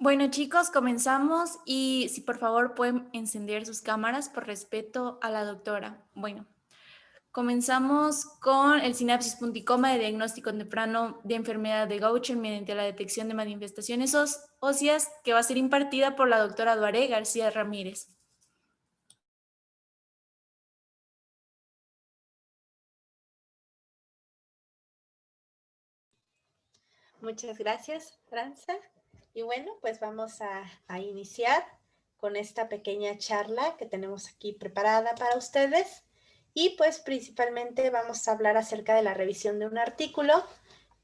Bueno, chicos, comenzamos y si por favor pueden encender sus cámaras por respeto a la doctora. Bueno, comenzamos con el sinapsis punticoma de diagnóstico temprano de enfermedad de Gaucher mediante la detección de manifestaciones óseas que va a ser impartida por la doctora Duaré García Ramírez. Muchas gracias, Franza. Y bueno, pues vamos a iniciar con esta pequeña charla que tenemos aquí preparada para ustedes. Y pues principalmente vamos a hablar acerca de la revisión de un artículo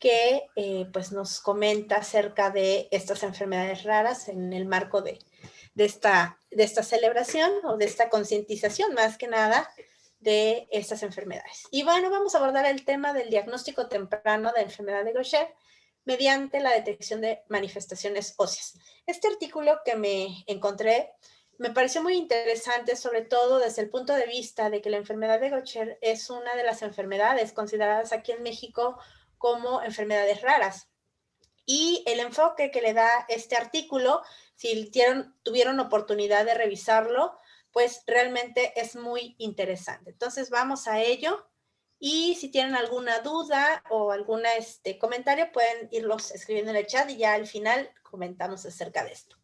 que pues nos comenta acerca de estas enfermedades raras en el marco de esta celebración o de esta concientización más que nada de estas enfermedades. Y bueno, vamos a abordar el tema del diagnóstico temprano de enfermedad de Gaucher mediante la detección de manifestaciones óseas. Este artículo que me encontré me pareció muy interesante, sobre todo desde el punto de vista de que la enfermedad de Gaucher es una de las enfermedades consideradas aquí en México como enfermedades raras. Y el enfoque que le da este artículo, si tuvieron oportunidad de revisarlo, pues realmente es muy interesante. Entonces vamos a ello. Y si tienen alguna duda o algún comentario, pueden irlos escribiendo en el chat y ya al final comentamos acerca de esto.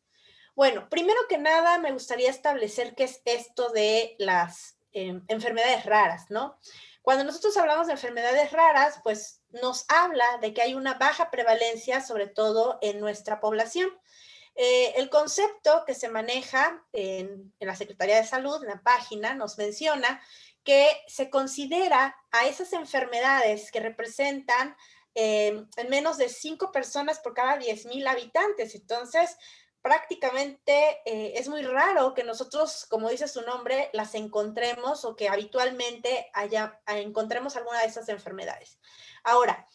Bueno, primero que nada, me gustaría establecer qué es esto de las enfermedades raras, ¿no? Cuando nosotros hablamos de enfermedades raras, pues nos habla de que hay una baja prevalencia, sobre todo en nuestra población. El concepto que se maneja en la Secretaría de Salud, en la página, nos menciona que se considera a esas enfermedades que representan en menos de 5 personas por cada 10,000 habitantes. Entonces, prácticamente es muy raro que nosotros, como dice su nombre, las encontremos o que habitualmente encontremos alguna de esas enfermedades. Ahora,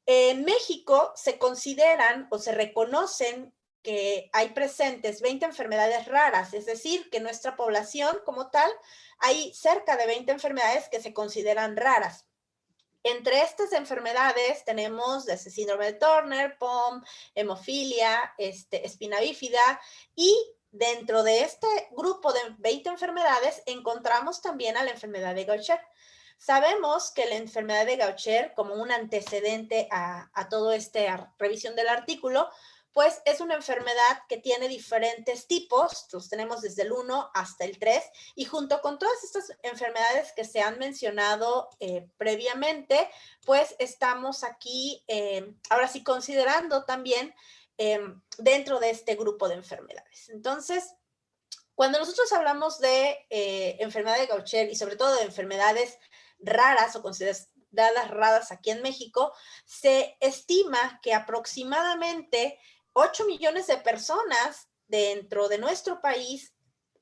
en México se consideran o se reconocen que hay presentes 20 enfermedades raras, es decir, que nuestra población como tal hay cerca de 20 enfermedades que se consideran raras. Entre estas enfermedades tenemos desde síndrome de Turner, POM, hemofilia, espina bífida, y dentro de este grupo de 20 enfermedades encontramos también a la enfermedad de Gaucher. Sabemos que la enfermedad de Gaucher, como un antecedente a toda esta revisión del artículo, pues es una enfermedad que tiene diferentes tipos, los tenemos desde el 1 hasta el 3, y junto con todas estas enfermedades que se han mencionado previamente, pues estamos aquí, ahora sí, considerando también dentro de este grupo de enfermedades. Entonces, cuando nosotros hablamos de enfermedad de Gaucher y sobre todo de enfermedades raras o consideradas raras aquí en México, se estima que aproximadamente 8 millones de personas dentro de nuestro país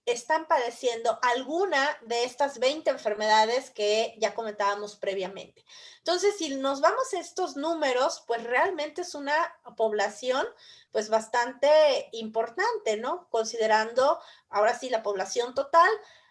están padeciendo alguna de estas 20 enfermedades que ya comentábamos previamente. Entonces, si nos vamos a estos números, pues realmente es una población pues bastante importante, ¿no? Considerando ahora sí la población total,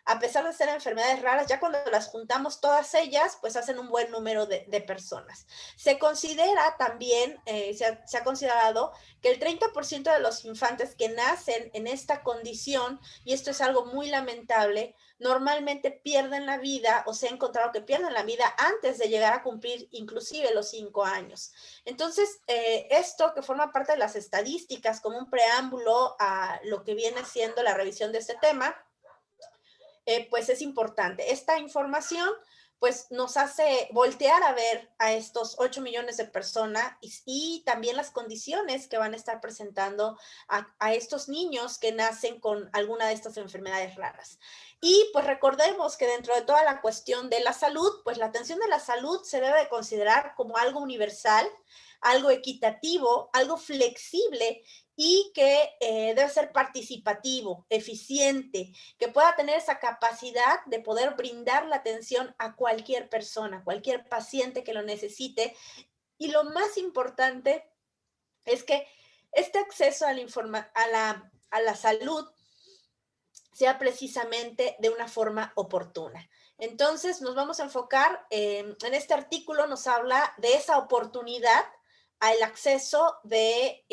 a pesar de ser enfermedades raras, ya cuando las juntamos todas ellas, pues hacen un buen número de personas. Se considera también, se ha considerado que el 30% de los infantes que nacen en esta condición, y esto es algo muy lamentable, normalmente pierden la vida o se ha encontrado que pierden la vida antes de llegar a cumplir inclusive los 5 años. Entonces, esto que forma parte de las estadísticas como un preámbulo a lo que viene siendo la revisión de este tema, pues es importante. Esta información pues nos hace voltear a ver a estos 8 millones de personas y también las condiciones que van a estar presentando a estos niños que nacen con alguna de estas enfermedades raras. Y pues recordemos que dentro de toda la cuestión de la salud, pues la atención de la salud se debe de considerar como algo universal, algo equitativo, algo flexible y que debe ser participativo, eficiente, que pueda tener esa capacidad de poder brindar la atención a cualquier persona, cualquier paciente que lo necesite. Y lo más importante es que este acceso a la salud sea precisamente de una forma oportuna. Entonces, nos vamos a enfocar en este artículo, nos habla de esa oportunidad al acceso de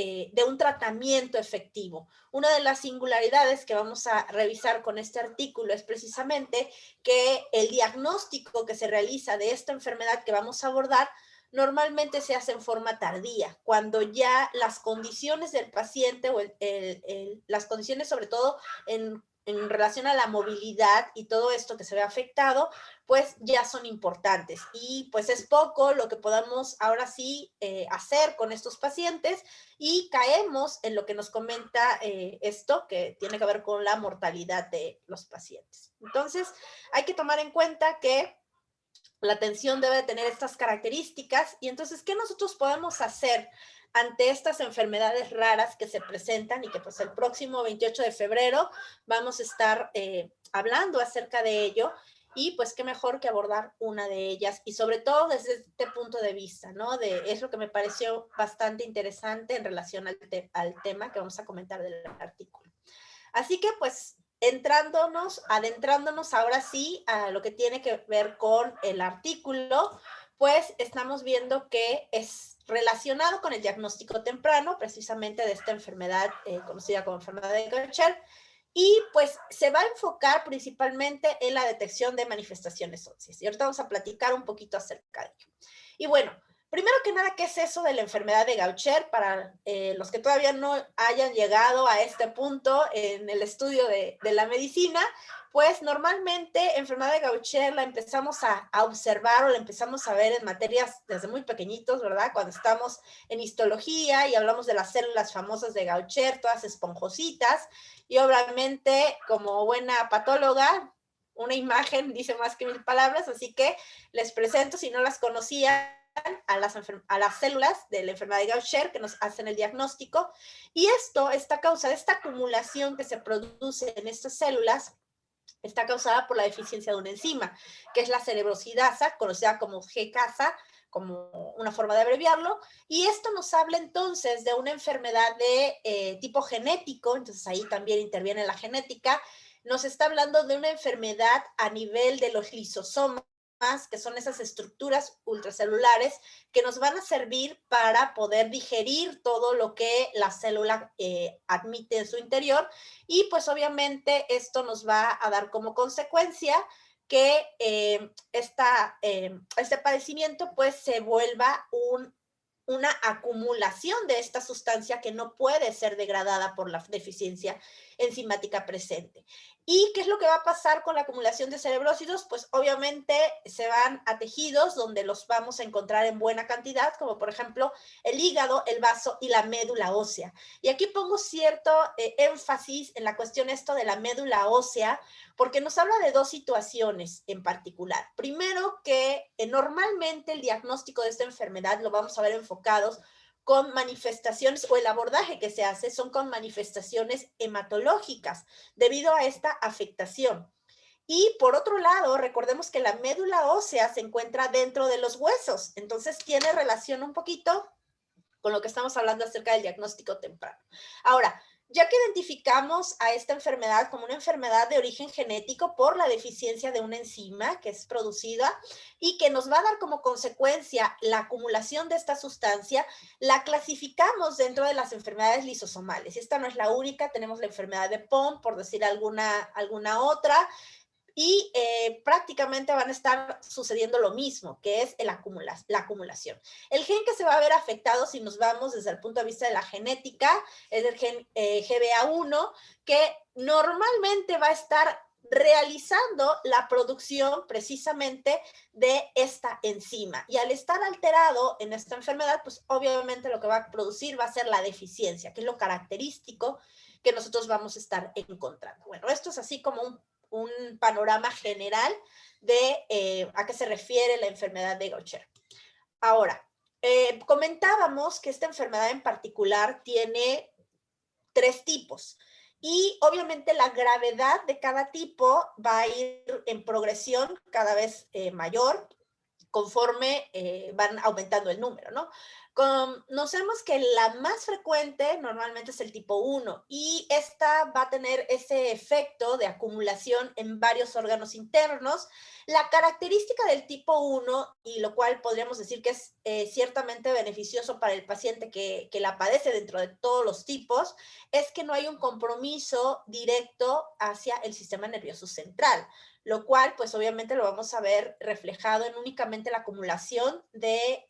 un tratamiento efectivo. Una de las singularidades que vamos a revisar con este artículo es precisamente que el diagnóstico que se realiza de esta enfermedad que vamos a abordar normalmente se hace en forma tardía, cuando ya las condiciones del paciente o las condiciones sobre todo en relación a la movilidad y todo esto que se ve afectado, pues ya son importantes. Y pues es poco lo que podamos ahora sí hacer con estos pacientes y caemos en lo que nos comenta esto, que tiene que ver con la mortalidad de los pacientes. Entonces, hay que tomar en cuenta que la atención debe de tener estas características y entonces, ¿qué nosotros podemos hacer ante estas enfermedades raras que se presentan y que pues el próximo 28 de febrero vamos a estar hablando acerca de ello? Y pues qué mejor que abordar una de ellas y sobre todo desde este punto de vista, ¿no? Es lo que me pareció bastante interesante en relación al tema que vamos a comentar del artículo. Así que pues adentrándonos ahora sí a lo que tiene que ver con el artículo, pues estamos viendo que es relacionado con el diagnóstico temprano, precisamente de esta enfermedad conocida como enfermedad de Gaucher, y pues se va a enfocar principalmente en la detección de manifestaciones óseas. Y ahorita vamos a platicar un poquito acerca de ello. Y bueno, primero que nada, ¿qué es eso de la enfermedad de Gaucher? Para los que todavía no hayan llegado a este punto en el estudio de la medicina, pues normalmente enfermedad de Gaucher la empezamos a observar o la empezamos a ver en materias desde muy pequeñitos, ¿verdad? Cuando estamos en histología y hablamos de las células famosas de Gaucher, todas esponjositas, y obviamente como buena patóloga, una imagen dice más que mil palabras, así que les presento, si no las conocían, a las células de la enfermedad de Gaucher que nos hacen el diagnóstico. Y esta causada, esta acumulación que se produce en estas células, está causada por la deficiencia de una enzima, que es la cerebrosidasa, conocida como GCasa, como una forma de abreviarlo, y esto nos habla entonces de una enfermedad de tipo genético, entonces ahí también interviene la genética, nos está hablando de una enfermedad a nivel de los lisosomas, que son esas estructuras ultracelulares que nos van a servir para poder digerir todo lo que la célula admite en su interior y pues obviamente esto nos va a dar como consecuencia que este padecimiento pues se vuelva una acumulación de esta sustancia que no puede ser degradada por la deficiencia enzimática presente. ¿Y qué es lo que va a pasar con la acumulación de cerebrócidos? Pues obviamente se van a tejidos donde los vamos a encontrar en buena cantidad, como por ejemplo el hígado, el vaso y la médula ósea. Y aquí pongo cierto énfasis en la cuestión esto de la médula ósea, porque nos habla de dos situaciones en particular. Primero, que normalmente el diagnóstico de esta enfermedad lo vamos a ver enfocados con manifestaciones o el abordaje que se hace son con manifestaciones hematológicas debido a esta afectación. Y por otro lado, recordemos que la médula ósea se encuentra dentro de los huesos, entonces tiene relación un poquito con lo que estamos hablando acerca del diagnóstico temprano. Ahora, ya que identificamos a esta enfermedad como una enfermedad de origen genético por la deficiencia de una enzima que es producida y que nos va a dar como consecuencia la acumulación de esta sustancia, la clasificamos dentro de las enfermedades lisosomales. Esta no es la única, tenemos la enfermedad de POM, por decir alguna otra, y prácticamente van a estar sucediendo lo mismo, que es la acumulación. El gen que se va a ver afectado, si nos vamos desde el punto de vista de la genética, es el gen GBA1, que normalmente va a estar realizando la producción precisamente de esta enzima. Y al estar alterado en esta enfermedad, pues obviamente lo que va a producir va a ser la deficiencia, que es lo característico que nosotros vamos a estar encontrando. Bueno, esto es así como un panorama general de a qué se refiere la enfermedad de Gaucher. Ahora, comentábamos que esta enfermedad en particular tiene 3 tipos y obviamente la gravedad de cada tipo va a ir en progresión cada vez mayor conforme van aumentando el número, ¿no? Conocemos que la más frecuente normalmente es el tipo 1 y esta va a tener ese efecto de acumulación en varios órganos internos. La característica del tipo 1, y lo cual podríamos decir que es ciertamente beneficioso para el paciente que la padece dentro de todos los tipos, es que no hay un compromiso directo hacia el sistema nervioso central, lo cual pues obviamente lo vamos a ver reflejado en únicamente la acumulación de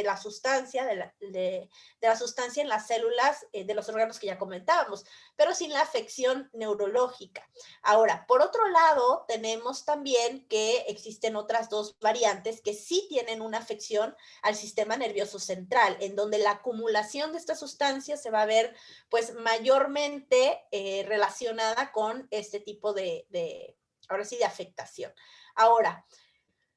la sustancia, de la sustancia en las células de los órganos que ya comentábamos, pero sin la afección neurológica. Ahora, por otro lado, tenemos también que existen otras dos variantes que sí tienen una afección al sistema nervioso central, en donde la acumulación de esta sustancia se va a ver pues mayormente relacionada con este tipo ahora sí, de afectación. Ahora,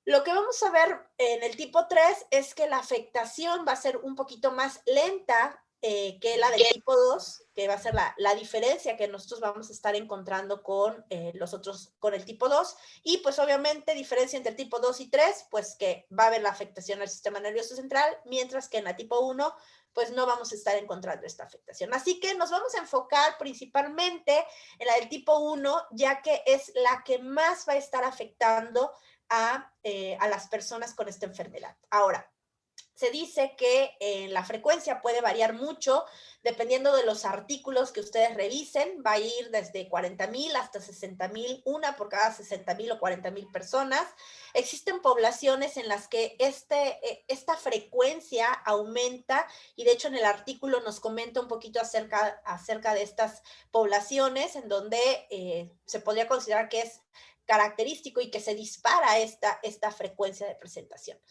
lo que vamos a ver en el tipo 3 es que la afectación va a ser un poquito más lenta que la del tipo 2, que va a ser la diferencia que nosotros vamos a estar encontrando con los otros, con el tipo 2, y pues obviamente diferencia entre el tipo 2 y 3, pues que va a haber la afectación al sistema nervioso central, mientras que en la tipo 1 pues no vamos a estar encontrando esta afectación. Así que nos vamos a enfocar principalmente en la del tipo 1, ya que es la que más va a estar afectando a las personas con esta enfermedad. Ahora, se dice que la frecuencia puede variar mucho dependiendo de los artículos que ustedes revisen. Va a ir desde 40,000 hasta 60,000, una por cada 60,000 o 40,000 personas. Existen poblaciones en las que esta frecuencia aumenta y de hecho en el artículo nos comenta un poquito acerca de estas poblaciones en donde se podría considerar que es característico y que se dispara esta frecuencia de presentación.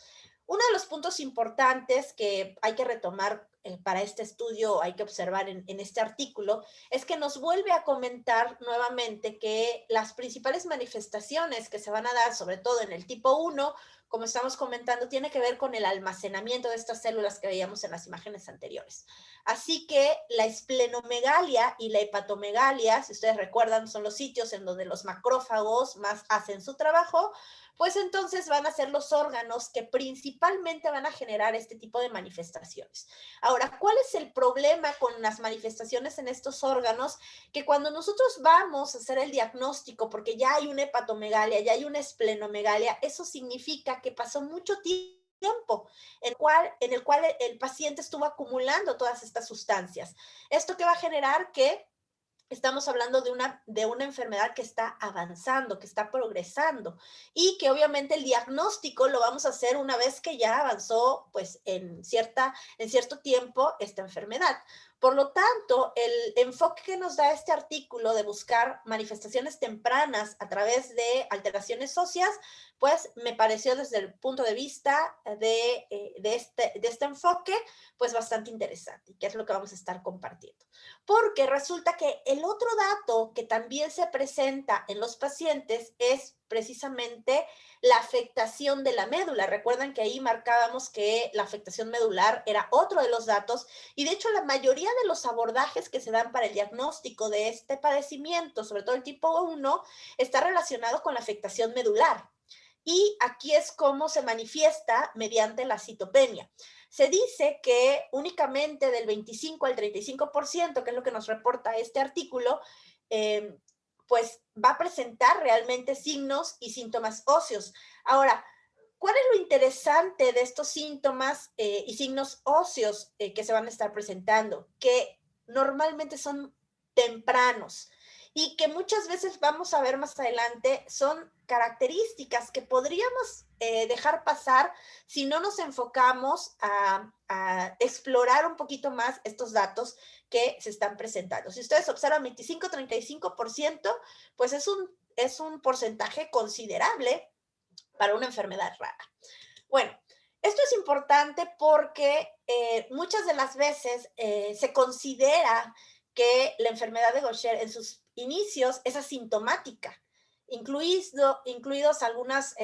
Uno de los puntos importantes que hay que retomar para este estudio, hay que observar en este artículo, es que nos vuelve a comentar nuevamente que las principales manifestaciones que se van a dar, sobre todo en el tipo 1, como estamos comentando, tiene que ver con el almacenamiento de estas células que veíamos en las imágenes anteriores. Así que la esplenomegalia y la hepatomegalia, si ustedes recuerdan, son los sitios en donde los macrófagos más hacen su trabajo, pues entonces van a ser los órganos que principalmente van a generar este tipo de manifestaciones. Ahora, ¿cuál es el problema con las manifestaciones en estos órganos? Que cuando nosotros vamos a hacer el diagnóstico, porque ya hay una hepatomegalia, ya hay una esplenomegalia, eso significa que pasó mucho tiempo en el cual el paciente estuvo acumulando todas estas sustancias. ¿Esto que va a generar? Que estamos hablando de una enfermedad que está avanzando, que está progresando y que obviamente el diagnóstico lo vamos a hacer una vez que ya avanzó pues en cierto tiempo esta enfermedad. Por lo tanto, el enfoque que nos da este artículo de buscar manifestaciones tempranas a través de alteraciones óseas, pues me pareció desde el punto de vista de este enfoque, pues bastante interesante, que es lo que vamos a estar compartiendo. Porque resulta que el otro dato que también se presenta en los pacientes es precisamente la afectación de la médula. Recuerdan que ahí marcábamos que la afectación medular era otro de los datos y de hecho la mayoría de los abordajes que se dan para el diagnóstico de este padecimiento, sobre todo el tipo 1, está relacionado con la afectación medular. Y aquí es cómo se manifiesta mediante la citopenia. Se dice que únicamente del 25 al 35%, que es lo que nos reporta este artículo, pues va a presentar realmente signos y síntomas óseos. Ahora, ¿cuál es lo interesante de estos síntomas y signos óseos que se van a estar presentando? Que normalmente son tempranos y que muchas veces vamos a ver más adelante son características que podríamos dejar pasar si no nos enfocamos a explorar un poquito más estos datos que se están presentando. Si ustedes observan 25-35%, pues es un porcentaje considerable para una enfermedad rara. Bueno, esto es importante porque muchas de las veces se considera que la enfermedad de Gaucher en sus inicios es asintomática, incluidos algunos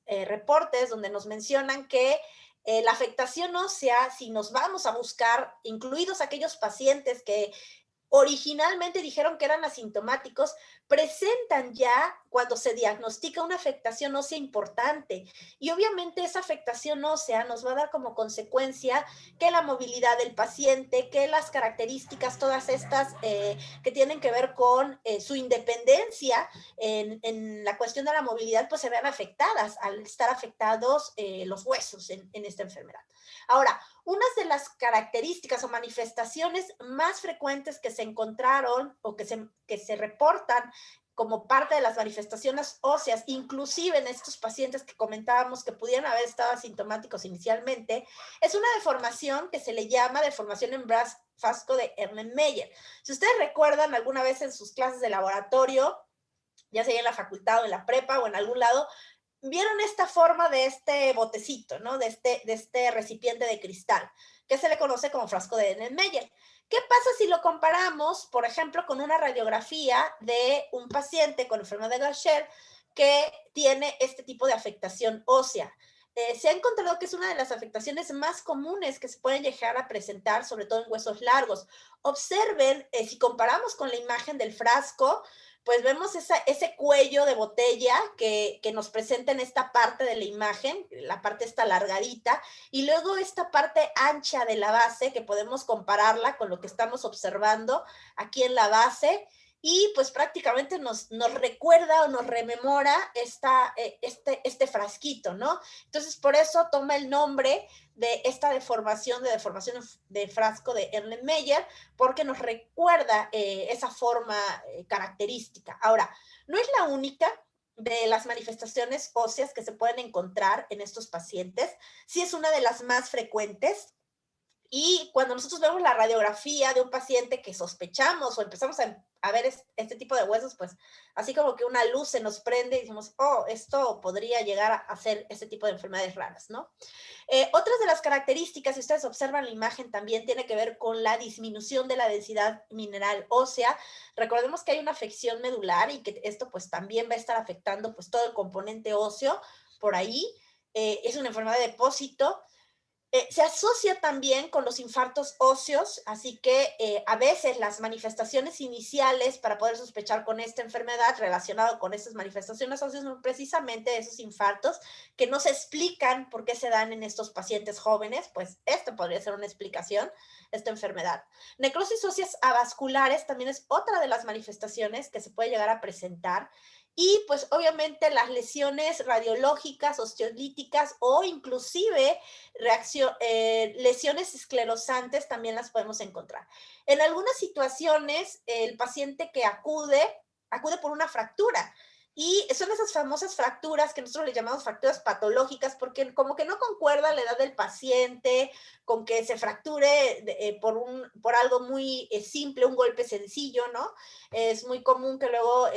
reportes donde nos mencionan que la afectación ósea, si nos vamos a buscar, incluidos aquellos pacientes que originalmente dijeron que eran asintomáticos, presentan ya cuando se diagnostica una afectación ósea importante. Y obviamente esa afectación ósea nos va a dar como consecuencia que la movilidad del paciente, que las características, todas estas que tienen que ver con su independencia en la cuestión de la movilidad, pues se vean afectadas al estar afectados los huesos en esta enfermedad. Ahora, unas de las características o manifestaciones más frecuentes que se encontraron o que se reportan como parte de las manifestaciones óseas, inclusive en estos pacientes que comentábamos que pudieran haber estado asintomáticos inicialmente, es una deformación que se le llama deformación en frasco de Erlenmeyer. Si ustedes recuerdan alguna vez en sus clases de laboratorio, ya sea en la facultad o en la prepa o en algún lado, vieron esta forma de este botecito, ¿no? De este recipiente de cristal, que se le conoce como frasco de Erlenmeyer. ¿Qué pasa si lo comparamos, por ejemplo, con una radiografía de un paciente con enfermedad de Gaucher que tiene este tipo de afectación ósea? Se ha encontrado que es una de las afectaciones más comunes que se pueden llegar a presentar, sobre todo en huesos largos. Observen, si comparamos con la imagen del frasco, pues vemos ese cuello de botella que nos presenta en esta parte de la imagen, la parte está alargadita, y luego esta parte ancha de la base, que podemos compararla con lo que estamos observando aquí en la base, y pues prácticamente nos recuerda o nos rememora este frasquito, ¿no? Entonces, por eso toma el nombre de esta deformación de frasco de Erlenmeyer, porque nos recuerda esa forma característica. Ahora, no es la única de las manifestaciones óseas que se pueden encontrar en estos pacientes, sí es una de las más frecuentes. Y cuando nosotros vemos la radiografía de un paciente que sospechamos o empezamos a ver este tipo de huesos, pues así como que una luz se nos prende y decimos, oh, esto podría llegar a ser este tipo de enfermedades raras, ¿no? Otras de las características, si ustedes observan la imagen, también tiene que ver con la disminución de la densidad mineral ósea. Recordemos que hay una afección medular y que esto pues también va a estar afectando pues todo el componente óseo por ahí. Es una enfermedad de depósito. Se asocia también con los infartos óseos, así que a veces las manifestaciones iniciales para poder sospechar con esta enfermedad relacionado con estas manifestaciones óseas son precisamente esos infartos que no se explican por qué se dan en estos pacientes jóvenes, pues esto podría ser una explicación, esta enfermedad. Necrosis óseas avasculares también es otra de las manifestaciones que se puede llegar a presentar. Y pues obviamente las lesiones radiológicas, osteolíticas o inclusive lesiones esclerosantes también las podemos encontrar. En algunas situaciones, el paciente que acude por una fractura. Y son esas famosas fracturas que nosotros le llamamos fracturas patológicas, porque como que no concuerda la edad del paciente con que se fracture por algo muy simple, un golpe sencillo, ¿no? Es muy común que luego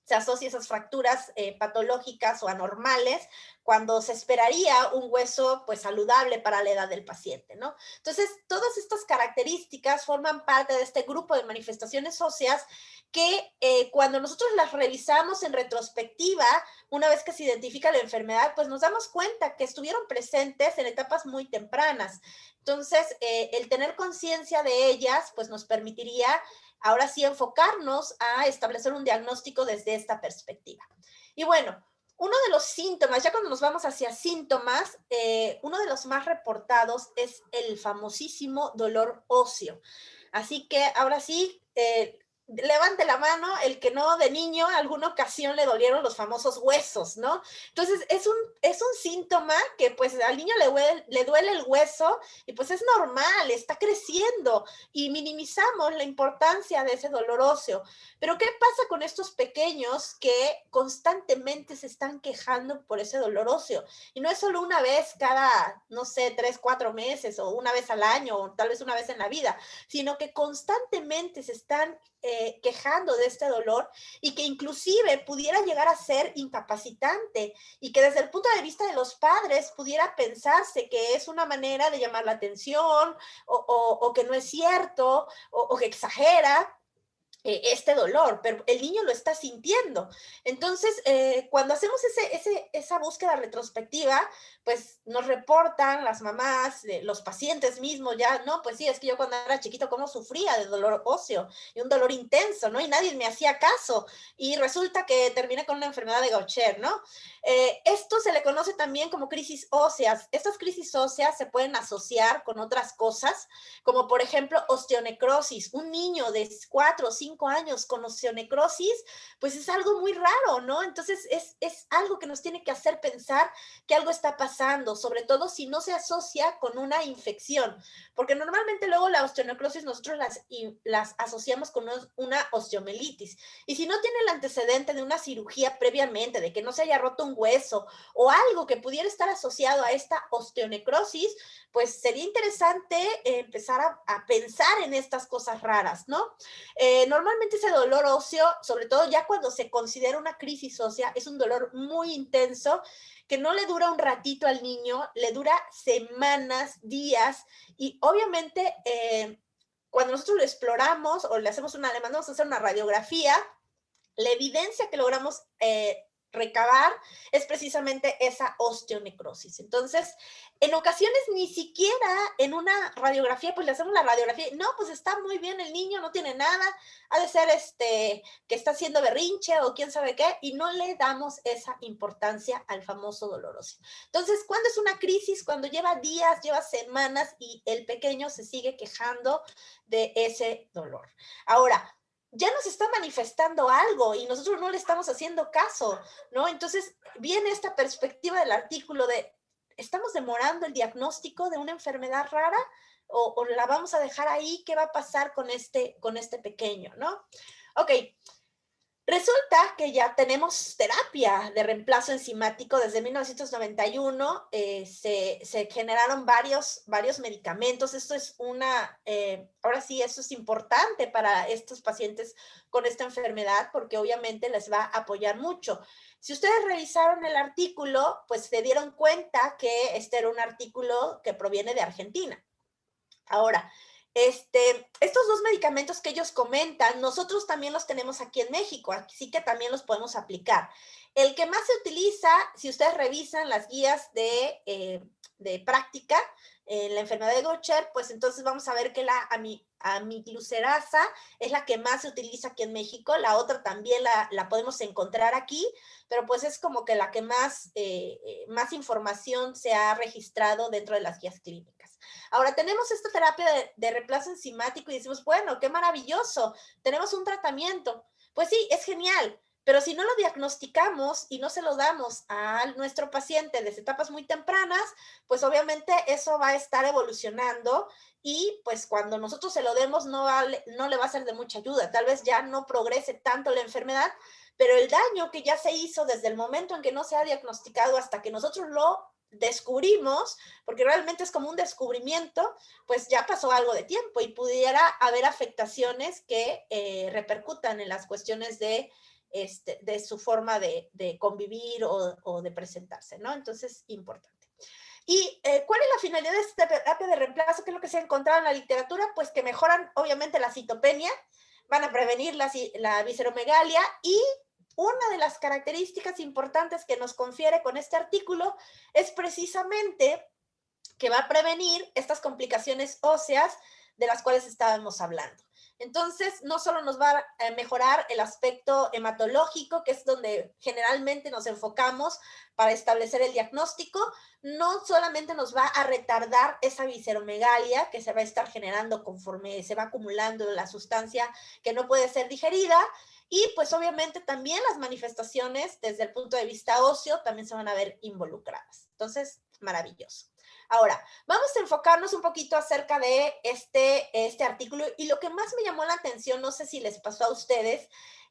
se asocia esas fracturas patológicas o anormales cuando se esperaría un hueso pues saludable para la edad del paciente, ¿no? Entonces, todas estas características forman parte de este grupo de manifestaciones óseas que cuando nosotros las revisamos en retrospectiva, una vez que se identifica la enfermedad, pues nos damos cuenta que estuvieron presentes en etapas muy tempranas. Entonces, el tener conciencia de ellas, pues nos permitiría ahora sí enfocarnos a establecer un diagnóstico desde esta perspectiva. Y bueno, uno de los síntomas, ya cuando nos vamos hacia síntomas, uno de los más reportados es el famosísimo dolor óseo. Así que ahora sí, levante la mano el que no de niño en alguna ocasión le dolieron los famosos huesos, ¿no? Entonces es un síntoma que pues al niño le duele el hueso y pues es normal, está creciendo y minimizamos la importancia de ese dolor óseo. Pero ¿qué pasa con estos pequeños que constantemente se están quejando por ese dolor óseo? Y no es solo una vez cada, no sé, 3, 4 meses o una vez al año o tal vez una vez en la vida, sino que constantemente se están quejando de este dolor y que inclusive pudiera llegar a ser incapacitante y que desde el punto de vista de los padres pudiera pensarse que es una manera de llamar la atención o que no es cierto o que exagera. este dolor, pero el niño lo está sintiendo. Entonces, cuando hacemos esa búsqueda retrospectiva, pues nos reportan las mamás, los pacientes mismos, ya, no, pues sí, es que yo cuando era chiquito, cómo sufría de dolor óseo y un dolor intenso, ¿no? Y nadie me hacía caso. Y resulta que terminé con una enfermedad de Gaucher, ¿no? Esto se le conoce también como crisis óseas. Estas crisis óseas se pueden asociar con otras cosas, como por ejemplo osteonecrosis. Un niño de 4 o 5 años con osteonecrosis, pues es algo muy raro, ¿no? Entonces es algo que nos tiene que hacer pensar que algo está pasando, sobre todo si no se asocia con una infección, porque normalmente luego la osteonecrosis nosotros las asociamos con una osteomelitis, y si no tiene el antecedente de una cirugía previamente, de que no se haya roto un hueso o algo que pudiera estar asociado a esta osteonecrosis, pues sería interesante empezar a pensar en estas cosas raras, ¿no? Normalmente ese dolor óseo, sobre todo ya cuando se considera una crisis ósea, es un dolor muy intenso que no le dura un ratito al niño, le dura semanas, días, y obviamente cuando nosotros lo exploramos o le mandamos a hacer una radiografía, la evidencia que logramos recabar es precisamente esa osteonecrosis. Entonces, en ocasiones ni siquiera en una radiografía, pues le hacemos la radiografía, no, pues está muy bien el niño, no tiene nada, ha de ser que está haciendo berrinche o quién sabe qué, y no le damos esa importancia al famoso dolor óseo. Entonces, ¿cuándo es una crisis? Cuando lleva días, lleva semanas y el pequeño se sigue quejando de ese dolor. Ahora, ya nos está manifestando algo y nosotros no le estamos haciendo caso, ¿no? Entonces viene esta perspectiva del artículo de, ¿estamos demorando el diagnóstico de una enfermedad rara o la vamos a dejar ahí? ¿Qué va a pasar con este pequeño, no? Ok, resulta que ya tenemos terapia de reemplazo enzimático desde 1991. Se generaron varios medicamentos. Esto es ahora sí, eso es importante para estos pacientes con esta enfermedad porque obviamente les va a apoyar mucho. Si ustedes revisaron el artículo, pues se dieron cuenta que este era un artículo que proviene de Argentina. Ahora, estos dos medicamentos que ellos comentan, nosotros también los tenemos aquí en México, así que también los podemos aplicar. El que más se utiliza, si ustedes revisan las guías de práctica en la enfermedad de Gaucher, pues entonces vamos a ver que la amiglucerasa es la que más se utiliza aquí en México. La otra también la podemos encontrar aquí, pero pues es como que la que más información se ha registrado dentro de las guías clínicas. Ahora tenemos esta terapia de reemplazo enzimático y decimos, bueno, qué maravilloso, tenemos un tratamiento. Pues sí, es genial, pero si no lo diagnosticamos y no se lo damos a nuestro paciente desde etapas muy tempranas, pues obviamente eso va a estar evolucionando y pues cuando nosotros se lo demos no le va a ser de mucha ayuda. Tal vez ya no progrese tanto la enfermedad, pero el daño que ya se hizo desde el momento en que no se ha diagnosticado hasta que nosotros lo descubrimos, porque realmente es como un descubrimiento, pues ya pasó algo de tiempo y pudiera haber afectaciones que repercutan en las cuestiones de su forma de convivir o de presentarse, ¿no? Entonces, importante. ¿Y cuál es la finalidad de esta terapia de reemplazo? ¿Qué es lo que se ha encontrado en la literatura? Pues que mejoran, obviamente, la citopenia, van a prevenir la visceromegalia y una de las características importantes que nos confiere con este artículo es precisamente que va a prevenir estas complicaciones óseas de las cuales estábamos hablando. Entonces, no solo nos va a mejorar el aspecto hematológico, que es donde generalmente nos enfocamos para establecer el diagnóstico, no solamente nos va a retardar esa visceromegalia que se va a estar generando conforme se va acumulando la sustancia que no puede ser digerida, y pues obviamente también las manifestaciones desde el punto de vista óseo también se van a ver involucradas. Entonces, maravilloso. Ahora, vamos a enfocarnos un poquito acerca de este artículo y lo que más me llamó la atención, no sé si les pasó a ustedes,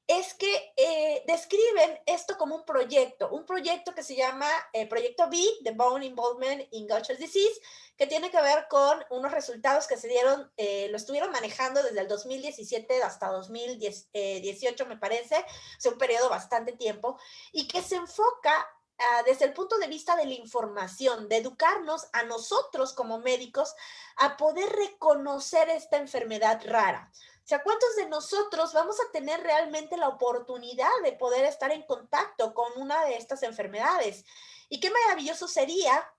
es que describen esto como un proyecto que se llama Proyecto B, The Bone Involvement in Gaucher Disease, que tiene que ver con unos resultados que se dieron, lo estuvieron manejando desde el 2017 hasta 2018, me parece, o sea, un periodo bastante tiempo, y que se enfoca desde el punto de vista de la información, de educarnos a nosotros como médicos a poder reconocer esta enfermedad rara. O sea, ¿cuántos de nosotros vamos a tener realmente la oportunidad de poder estar en contacto con una de estas enfermedades? Y qué maravilloso sería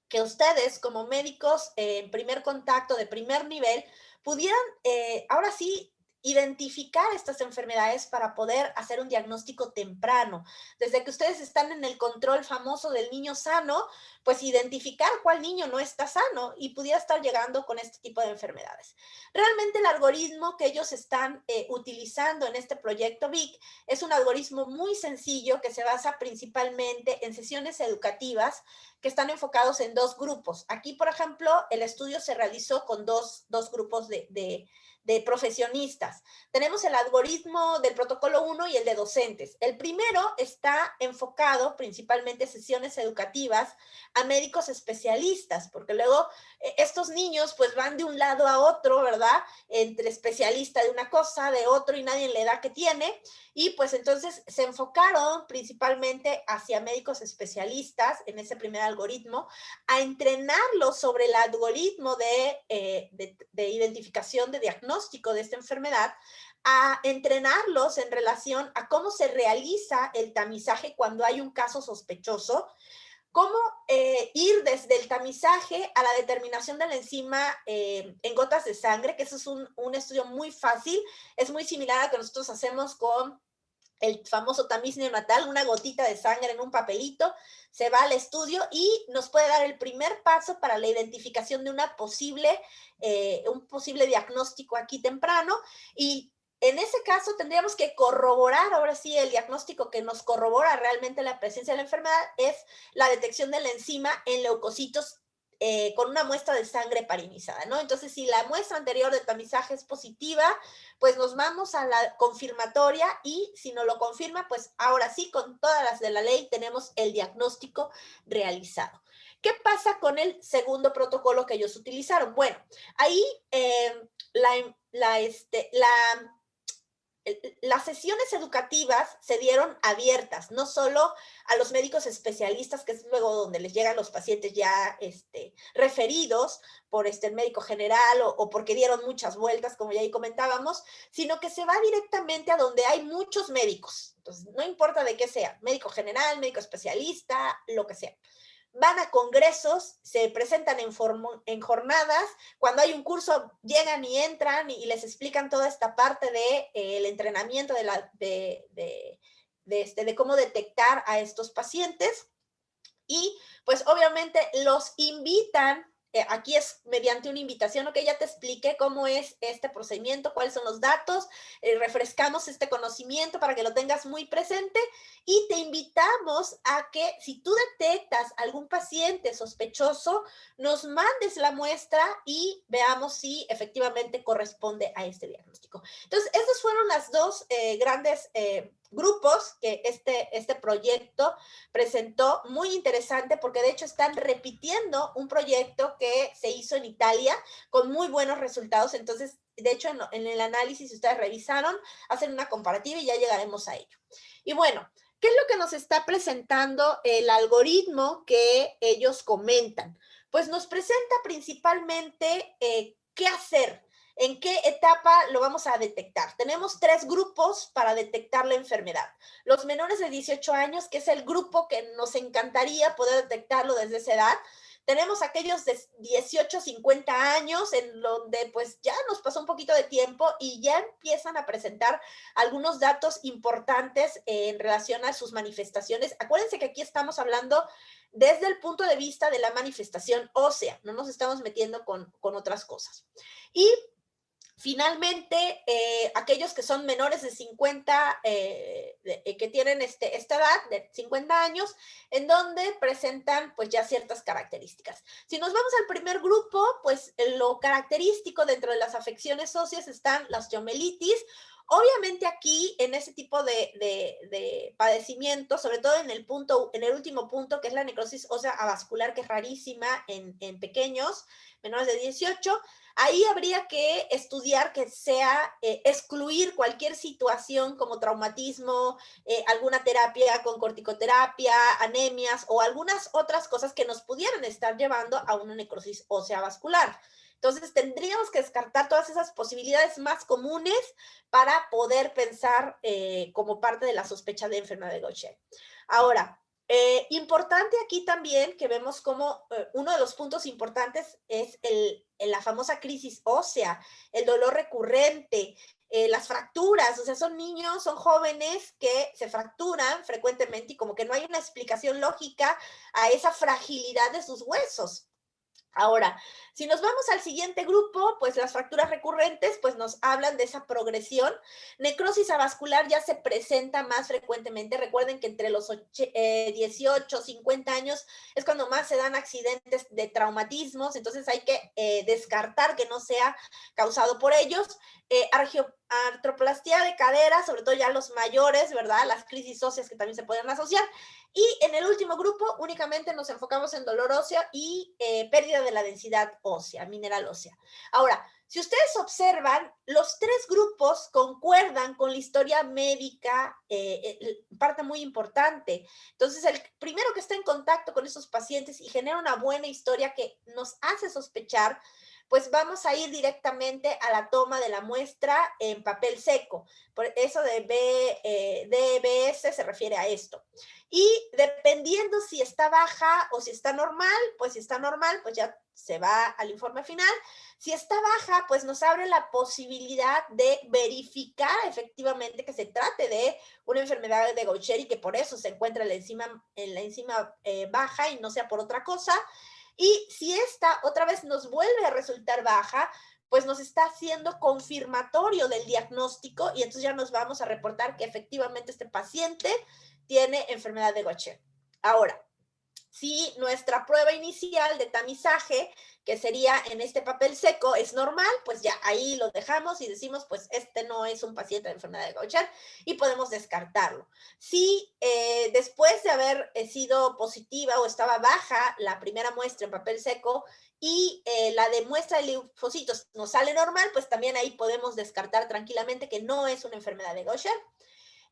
que ustedes como médicos en primer contacto de primer nivel pudieran ahora sí identificar estas enfermedades para poder hacer un diagnóstico temprano. Desde que ustedes están en el control famoso del niño sano, pues identificar cuál niño no está sano y pudiera estar llegando con este tipo de enfermedades. Realmente el algoritmo que ellos están utilizando en este proyecto VIC es un algoritmo muy sencillo que se basa principalmente en sesiones educativas que están enfocados en dos grupos. Aquí, por ejemplo, el estudio se realizó con dos grupos de profesionistas. Tenemos el algoritmo del protocolo 1 y el de docentes. El primero está enfocado principalmente en sesiones educativas a médicos especialistas, porque luego estos niños pues van de un lado a otro, ¿verdad? Entre especialista de una cosa, de otro, y nadie le da que tiene. Y pues entonces se enfocaron principalmente hacia médicos especialistas en ese primer algoritmo, a entrenarlos sobre el algoritmo de identificación de diagnóstico de esta enfermedad, a entrenarlos en relación a cómo se realiza el tamizaje cuando hay un caso sospechoso, cómo ir desde el tamizaje a la determinación de la enzima en gotas de sangre, que eso es un estudio muy fácil, es muy similar a lo que nosotros hacemos con el famoso tamiz neonatal, una gotita de sangre en un papelito, se va al estudio y nos puede dar el primer paso para la identificación de un posible diagnóstico aquí temprano. Y en ese caso tendríamos que corroborar, ahora sí, el diagnóstico que nos corrobora realmente la presencia de la enfermedad es la detección de la enzima en leucocitos con una muestra de sangre parinizada, ¿no? Entonces, si la muestra anterior de tamizaje es positiva, pues nos vamos a la confirmatoria y si no lo confirma, pues ahora sí, con todas las de la ley, tenemos el diagnóstico realizado. ¿Qué pasa con el segundo protocolo que ellos utilizaron? Bueno, ahí las sesiones educativas se dieron abiertas, no solo a los médicos especialistas, que es luego donde les llegan los pacientes ya referidos por el médico general o porque dieron muchas vueltas, como ya ahí comentábamos, sino que se va directamente a donde hay muchos médicos. Entonces, no importa de qué sea, médico general, médico especialista, lo que sea. Van a congresos, se presentan en jornadas, cuando hay un curso llegan y entran y les explican toda esta parte del entrenamiento de cómo detectar a estos pacientes y pues obviamente los invitan, aquí es mediante una invitación, ok, ya te expliqué cómo es este procedimiento, cuáles son los datos, refrescamos este conocimiento para que lo tengas muy presente y te invitamos a que si tú detectas algún paciente sospechoso, nos mandes la muestra y veamos si efectivamente corresponde a este diagnóstico. Entonces, estas fueron las dos grandes grupos que este proyecto presentó, muy interesante porque de hecho están repitiendo un proyecto que se hizo en Italia con muy buenos resultados. Entonces, de hecho, en el análisis, si ustedes revisaron, hacen una comparativa y ya llegaremos a ello. Y bueno, ¿qué es lo que nos está presentando el algoritmo que ellos comentan? Pues nos presenta principalmente qué hacer. ¿En qué etapa lo vamos a detectar? Tenemos 3 grupos para detectar la enfermedad. Los menores de 18 años, que es el grupo que nos encantaría poder detectarlo desde esa edad. Tenemos aquellos de 18 a 50 años, en donde pues ya nos pasó un poquito de tiempo y ya empiezan a presentar algunos datos importantes en relación a sus manifestaciones. Acuérdense que aquí estamos hablando desde el punto de vista de la manifestación ósea, no nos estamos metiendo con otras cosas. Y finalmente, aquellos que son menores de 50, que tienen esta edad de 50 años, en donde presentan pues ya ciertas características. Si nos vamos al primer grupo, pues lo característico dentro de las afecciones óseas están la osteomelitis. Obviamente aquí, en ese tipo de padecimiento, sobre todo en el último punto, que es la necrosis ósea avascular, que es rarísima en pequeños, menores de 18, ahí habría que estudiar que sea excluir cualquier situación como traumatismo, alguna terapia con corticoterapia, anemias o algunas otras cosas que nos pudieran estar llevando a una necrosis ósea vascular. Entonces, tendríamos que descartar todas esas posibilidades más comunes para poder pensar como parte de la sospecha de enfermedad de Gaucher. Ahora, importante aquí también que vemos como uno de los puntos importantes es la famosa crisis ósea, el dolor recurrente, las fracturas, o sea, son niños, son jóvenes que se fracturan frecuentemente y como que no hay una explicación lógica a esa fragilidad de sus huesos. Ahora, si nos vamos al siguiente grupo, pues las fracturas recurrentes, pues nos hablan de esa progresión. Necrosis avascular ya se presenta más frecuentemente. Recuerden que entre los 18, 50 años es cuando más se dan accidentes de traumatismos, entonces hay que descartar que no sea causado por ellos. Artroplastia de cadera, sobre todo ya los mayores, ¿verdad? Las crisis óseas que también se pueden asociar. Y en el último grupo únicamente nos enfocamos en dolor óseo y pérdida de la densidad ósea, mineral ósea. Ahora, si ustedes observan, los tres grupos concuerdan con la historia médica, parte muy importante. Entonces, el primero que está en contacto con esos pacientes y genera una buena historia que nos hace sospechar, pues vamos a ir directamente a la toma de la muestra en papel seco. Por eso de DBS se refiere a esto. Y dependiendo si está baja o si está normal, pues si está normal, pues ya se va al informe final. Si está baja, pues nos abre la posibilidad de verificar efectivamente que se trate de una enfermedad de Gaucher y que por eso se encuentra en la enzima baja y no sea por otra cosa. Y si esta otra vez nos vuelve a resultar baja, pues nos está haciendo confirmatorio del diagnóstico y entonces ya nos vamos a reportar que efectivamente este paciente tiene enfermedad de Gaucher. Ahora, si nuestra prueba inicial de tamizaje, que sería en este papel seco, es normal, pues ya ahí lo dejamos y decimos, pues este no es un paciente de enfermedad de Gaucher y podemos descartarlo. Si después de haber sido positiva o estaba baja la primera muestra en papel seco y la de muestra de linfocitos nos sale normal, pues también ahí podemos descartar tranquilamente que no es una enfermedad de Gaucher.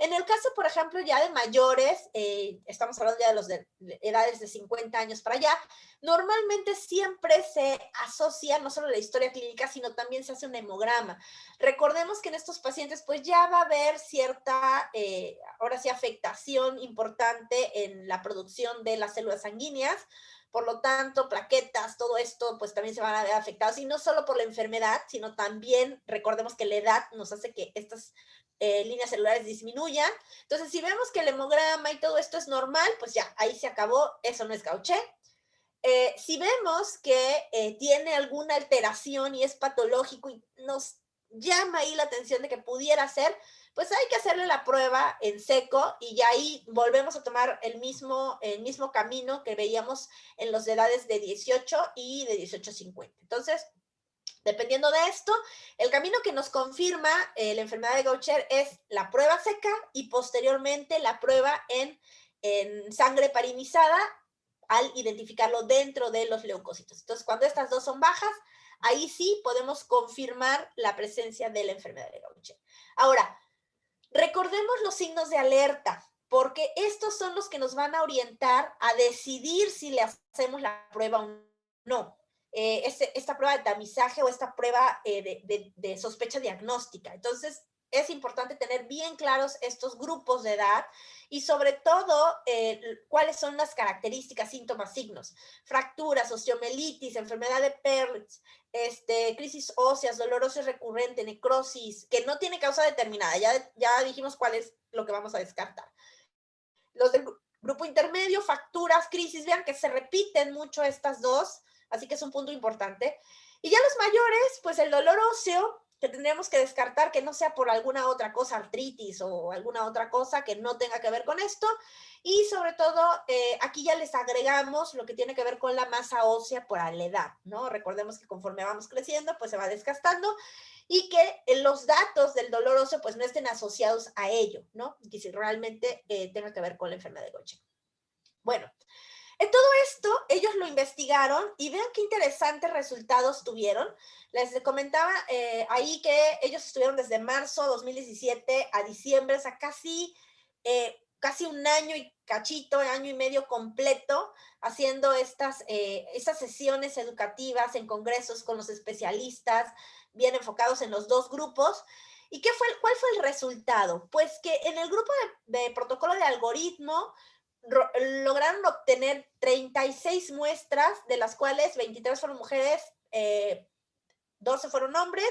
En el caso, por ejemplo, ya de mayores, estamos hablando ya de de edades de 50 años para allá, normalmente siempre se asocia no solo la historia clínica, sino también se hace un hemograma. Recordemos que en estos pacientes pues ya va a haber cierta, ahora sí, afectación importante en la producción de las células sanguíneas, por lo tanto, plaquetas, todo esto, pues también se van a ver afectados, y no solo por la enfermedad, sino también, recordemos que la edad nos hace que estas líneas celulares disminuyan. Entonces, si vemos que el hemograma y todo esto es normal, pues ya, ahí se acabó, eso no es Gaucher. Si vemos que tiene alguna alteración y es patológico y nos llama ahí la atención de que pudiera ser, pues hay que hacerle la prueba en seco y ya ahí volvemos a tomar el mismo camino que veíamos en los de edades de 18 y de 18 a 50. Entonces, dependiendo de esto, el camino que nos confirma la enfermedad de Gaucher es la prueba seca y posteriormente la prueba en sangre parinizada al identificarlo dentro de los leucocitos. Entonces, cuando estas dos son bajas, ahí sí podemos confirmar la presencia de la enfermedad de Gaucher. Ahora, recordemos los signos de alerta, porque estos son los que nos van a orientar a decidir si le hacemos la prueba o no. Esta prueba de tamizaje o esta prueba de sospecha diagnóstica. Entonces, es importante tener bien claros estos grupos de edad y sobre todo cuáles son las características, síntomas, signos. Fracturas, osteomelitis, enfermedad de Perlitz, crisis óseas, dolor óseo recurrente, necrosis, que no tiene causa determinada. Ya dijimos cuál es lo que vamos a descartar. Los del grupo intermedio, fracturas, crisis, vean que se repiten mucho estas dos, así que es un punto importante. Y ya los mayores, pues el dolor óseo, que tendríamos que descartar que no sea por alguna otra cosa, artritis o alguna otra cosa que no tenga que ver con esto. Y sobre todo, aquí ya les agregamos lo que tiene que ver con la masa ósea por la edad, ¿no? Recordemos que conforme vamos creciendo, pues se va desgastando y que los datos del dolor óseo pues no estén asociados a ello, ¿no? Y si realmente tenga que ver con la enfermedad de Gaucher. Bueno, en todo esto, ellos lo investigaron y vean qué interesantes resultados tuvieron. Les comentaba ahí que ellos estuvieron desde marzo 2017 a diciembre, o sea, casi casi un año y cachito, año y medio completo, haciendo estas sesiones educativas en congresos con los especialistas, bien enfocados en los dos grupos. ¿Y cuál fue el resultado? Pues que en el grupo de protocolo de algoritmo lograron obtener 36 muestras, de las cuales 23 fueron mujeres, 12 fueron hombres.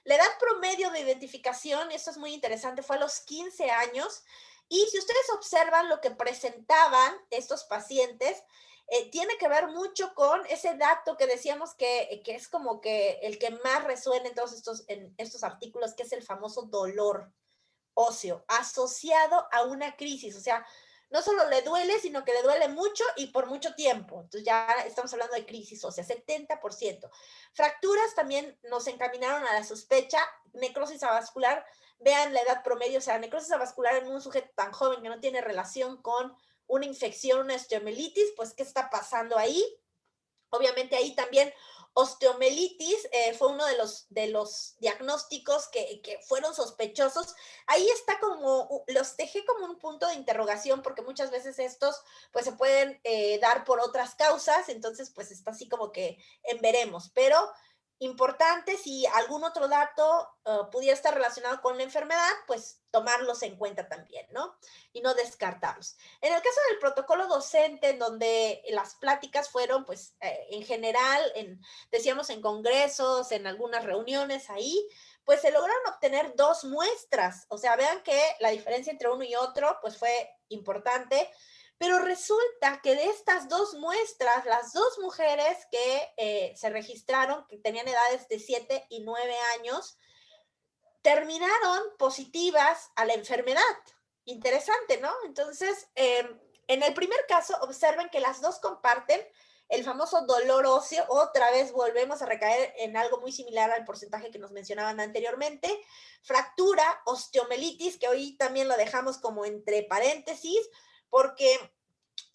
La edad promedio de identificación, esto es muy interesante, fue a los 15 años. Y si ustedes observan lo que presentaban estos pacientes, tiene que ver mucho con ese dato que decíamos que es como que el que más resuena en estos artículos, que es el famoso dolor óseo asociado a una crisis. O sea, no solo le duele, sino que le duele mucho y por mucho tiempo. Entonces ya estamos hablando de crisis ósea, 70%. Fracturas también nos encaminaron a la sospecha. Necrosis avascular, vean la edad promedio, o sea, necrosis avascular en un sujeto tan joven que no tiene relación con una infección, una osteomielitis, pues, ¿qué está pasando ahí? Obviamente ahí también osteomelitis fue uno de los diagnósticos que fueron sospechosos. Ahí está como, los dejé como un punto de interrogación, porque muchas veces estos pues se pueden dar por otras causas, entonces pues está así como que en veremos, pero importante, si algún otro dato pudiera estar relacionado con la enfermedad, pues tomarlos en cuenta también, ¿no? Y no descartarlos. En el caso del protocolo docente, en donde las pláticas fueron, pues, en general, decíamos, en congresos, en algunas reuniones ahí, pues se lograron obtener 2 muestras. O sea, vean que la diferencia entre uno y otro, pues, fue importante. Pero resulta que de estas 2 muestras, las 2 mujeres que se registraron, que tenían edades de 7 y 9 años, terminaron positivas a la enfermedad. Interesante, ¿no? Entonces, en el primer caso, observen que las dos comparten el famoso dolor óseo. Otra vez volvemos a recaer en algo muy similar al porcentaje que nos mencionaban anteriormente. Fractura, osteomelitis, que hoy también lo dejamos como entre paréntesis, porque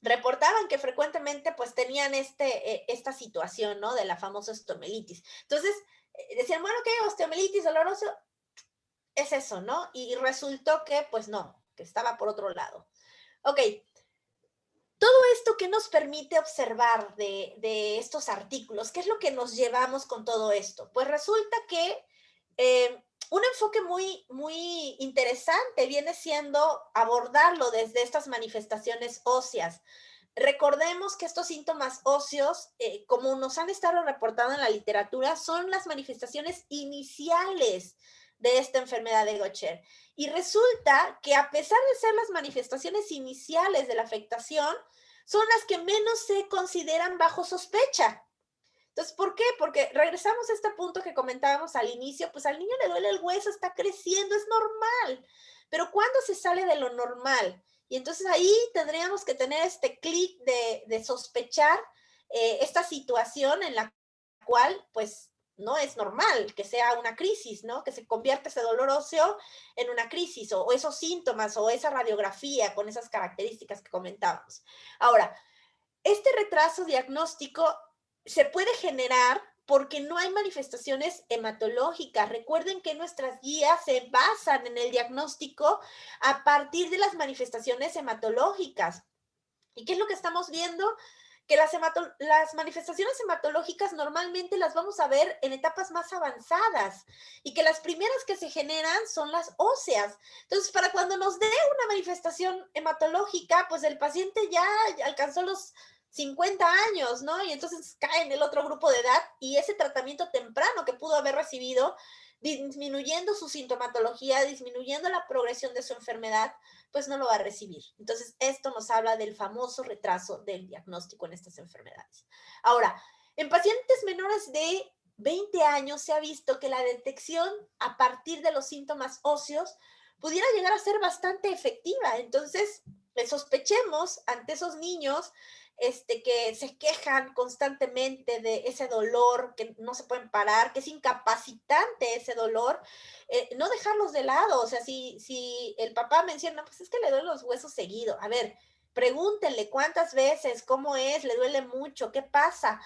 reportaban que frecuentemente pues tenían esta situación, ¿no? De la famosa osteomelitis. Entonces, decían, bueno, ¿qué? Osteomelitis, dolor óseo, es eso, ¿no? Y resultó que, pues no, que estaba por otro lado. Ok, todo esto que nos permite observar de estos artículos, ¿qué es lo que nos llevamos con todo esto? Pues resulta que un enfoque muy interesante viene siendo abordarlo desde estas manifestaciones óseas. Recordemos que estos síntomas óseos, como nos han estado reportando en la literatura, son las manifestaciones iniciales de esta enfermedad de Gaucher. Y resulta que a pesar de ser las manifestaciones iniciales de la afectación, son las que menos se consideran bajo sospecha. Entonces, ¿por qué? Porque regresamos a este punto que comentábamos al inicio, pues al niño le duele el hueso, está creciendo, es normal. Pero ¿cuándo se sale de lo normal? Y entonces ahí tendríamos que tener este clic de sospechar esta situación en la cual, pues, no es normal que sea una crisis, ¿no? Que se convierta ese dolor óseo en una crisis, o esos síntomas, o esa radiografía con esas características que comentábamos. Ahora, este retraso diagnóstico se puede generar porque no hay manifestaciones hematológicas. Recuerden que nuestras guías se basan en el diagnóstico a partir de las manifestaciones hematológicas. ¿Y qué es lo que estamos viendo? Que las manifestaciones hematológicas normalmente las vamos a ver en etapas más avanzadas, y que las primeras que se generan son las óseas. Entonces, para cuando nos dé una manifestación hematológica, pues el paciente ya alcanzó los 50 años, ¿no? Y entonces cae en el otro grupo de edad, y ese tratamiento temprano que pudo haber recibido, disminuyendo su sintomatología, disminuyendo la progresión de su enfermedad, pues no lo va a recibir. Entonces, esto nos habla del famoso retraso del diagnóstico en estas enfermedades. Ahora, en pacientes menores de 20 años se ha visto que la detección a partir de los síntomas óseos pudiera llegar a ser bastante efectiva. Entonces, sospechemos ante esos niños que se quejan constantemente de ese dolor, que no se pueden parar, que es incapacitante ese dolor, no dejarlos de lado. O sea, si el papá menciona, pues es que le duelen los huesos seguido. A ver, pregúntenle cuántas veces, cómo es, le duele mucho, qué pasa.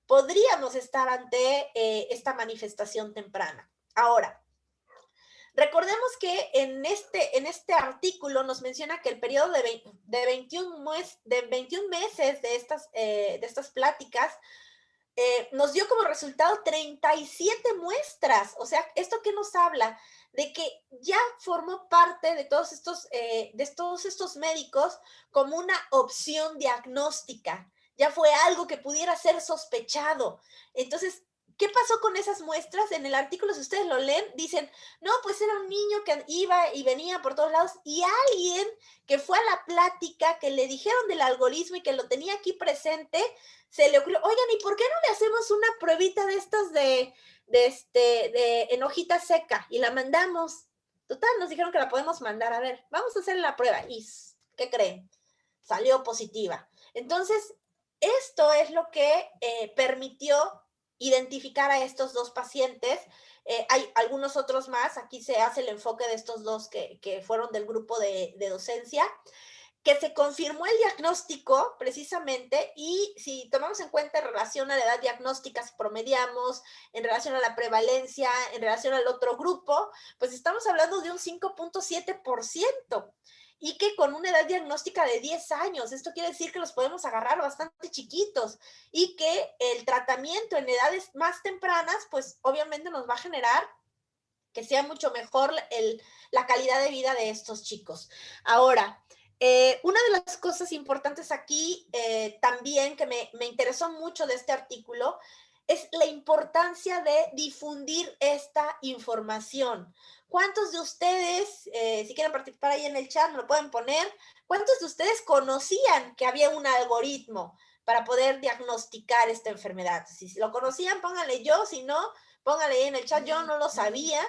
Podríamos estar ante esta manifestación temprana. Ahora, Recordemos que en este artículo nos menciona que el periodo de 21 meses de estas pláticas nos dio como resultado 37 muestras. O sea, ¿esto qué nos habla? De que ya formó parte de todos estos médicos como una opción diagnóstica. Ya fue algo que pudiera ser sospechado. Entonces, ¿qué pasó con esas muestras? En el artículo, si ustedes lo leen, dicen, no, pues era un niño que iba y venía por todos lados y alguien que fue a la plática, que le dijeron del algoritmo y que lo tenía aquí presente, se le ocurrió, oigan, ¿y por qué no le hacemos una pruebita de estas en hojita seca y la mandamos? Total, nos dijeron que la podemos mandar, a ver, vamos a hacer la prueba. ¿Y qué creen? Salió positiva. Entonces, esto es lo que permitió identificar a estos dos pacientes. Hay algunos otros más, aquí se hace el enfoque de estos dos que fueron del grupo de docencia, que se confirmó el diagnóstico precisamente, y si tomamos en cuenta en relación a la edad diagnóstica, si promediamos, en relación a la prevalencia, en relación al otro grupo, pues estamos hablando de un 5.7%, y que con una edad diagnóstica de 10 años, esto quiere decir que los podemos agarrar bastante chiquitos, y que el tratamiento en edades más tempranas, pues obviamente nos va a generar que sea mucho mejor la calidad de vida de estos chicos. Ahora, una de las cosas importantes aquí también que me interesó mucho de este artículo es la importancia de difundir esta información. ¿Cuántos de ustedes, si quieren participar ahí en el chat, me lo pueden poner, cuántos de ustedes conocían que había un algoritmo para poder diagnosticar esta enfermedad? Si lo conocían, pónganle yo, si no, pónganle ahí en el chat, yo no lo sabía.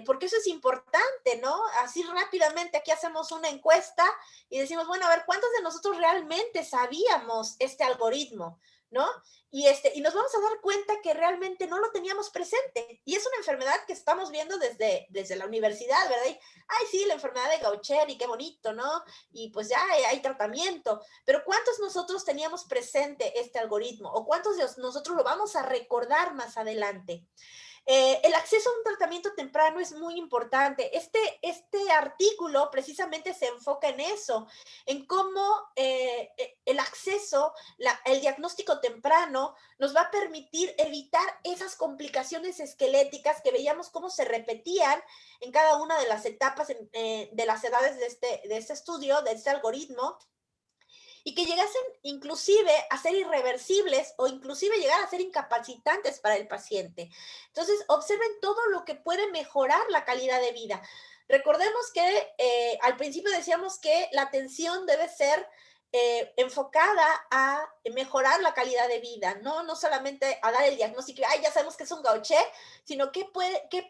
Porque eso es importante, ¿no? Así rápidamente aquí hacemos una encuesta y decimos, bueno, a ver, ¿cuántos de nosotros realmente sabíamos este algoritmo, ¿no? Y nos vamos a dar cuenta que realmente no lo teníamos presente. Y es una enfermedad que estamos viendo desde la universidad, ¿verdad? Y, ay, sí, la enfermedad de Gaucher, y qué bonito, ¿no? Y pues ya hay tratamiento. Pero ¿cuántos nosotros teníamos presente este algoritmo? ¿O cuántos de nosotros lo vamos a recordar más adelante? El acceso a un tratamiento temprano es muy importante. Este artículo precisamente se enfoca en eso, en cómo el acceso, el diagnóstico temprano nos va a permitir evitar esas complicaciones esqueléticas que veíamos cómo se repetían en cada una de las etapas de las edades de este estudio, de este algoritmo, y que llegasen inclusive a ser irreversibles o inclusive llegar a ser incapacitantes para el paciente. Entonces, observen todo lo que puede mejorar la calidad de vida. Recordemos que al principio decíamos que la atención debe ser enfocada a mejorar la calidad de vida, no solamente a dar el diagnóstico, ay, ya sabemos que es un Gaucher, sino qué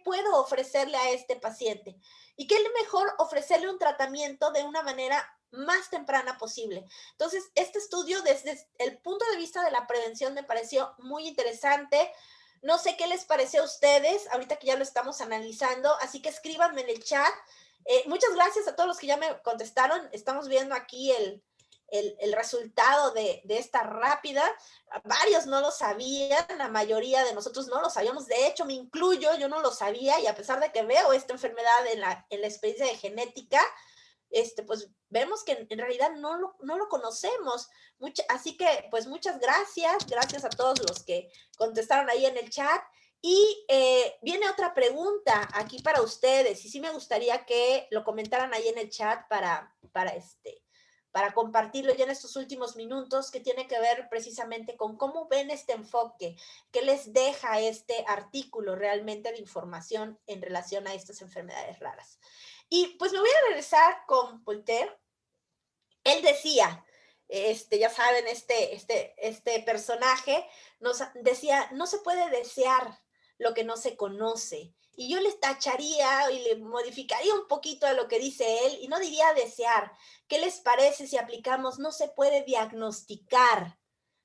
puedo ofrecerle a este paciente. Y qué es mejor ofrecerle un tratamiento de una manera más temprana posible. Entonces, este estudio desde el punto de vista de la prevención me pareció muy interesante. No sé qué les pareció a ustedes, ahorita que ya lo estamos analizando, así que escríbanme en el chat. Muchas gracias a todos los que ya me contestaron. Estamos viendo aquí el resultado de esta rápida. Varios no lo sabían, la mayoría de nosotros no lo sabíamos. De hecho, me incluyo, yo no lo sabía, y a pesar de que veo esta enfermedad en la experiencia de genética, pues vemos que en realidad no lo conocemos. Así que, pues muchas gracias a todos los que contestaron ahí en el chat. Y viene otra pregunta aquí para ustedes, y sí me gustaría que lo comentaran ahí en el chat para compartirlo ya en estos últimos minutos, que tiene que ver precisamente con cómo ven este enfoque, qué les deja este artículo realmente de información en relación a estas enfermedades raras. Y pues me voy a regresar con Voltaire. Él decía, ya saben, este personaje nos decía, no se puede desear lo que no se conoce. Y yo le tacharía y le modificaría un poquito a lo que dice él, y no diría desear. ¿Qué les parece si aplicamos no se puede diagnosticar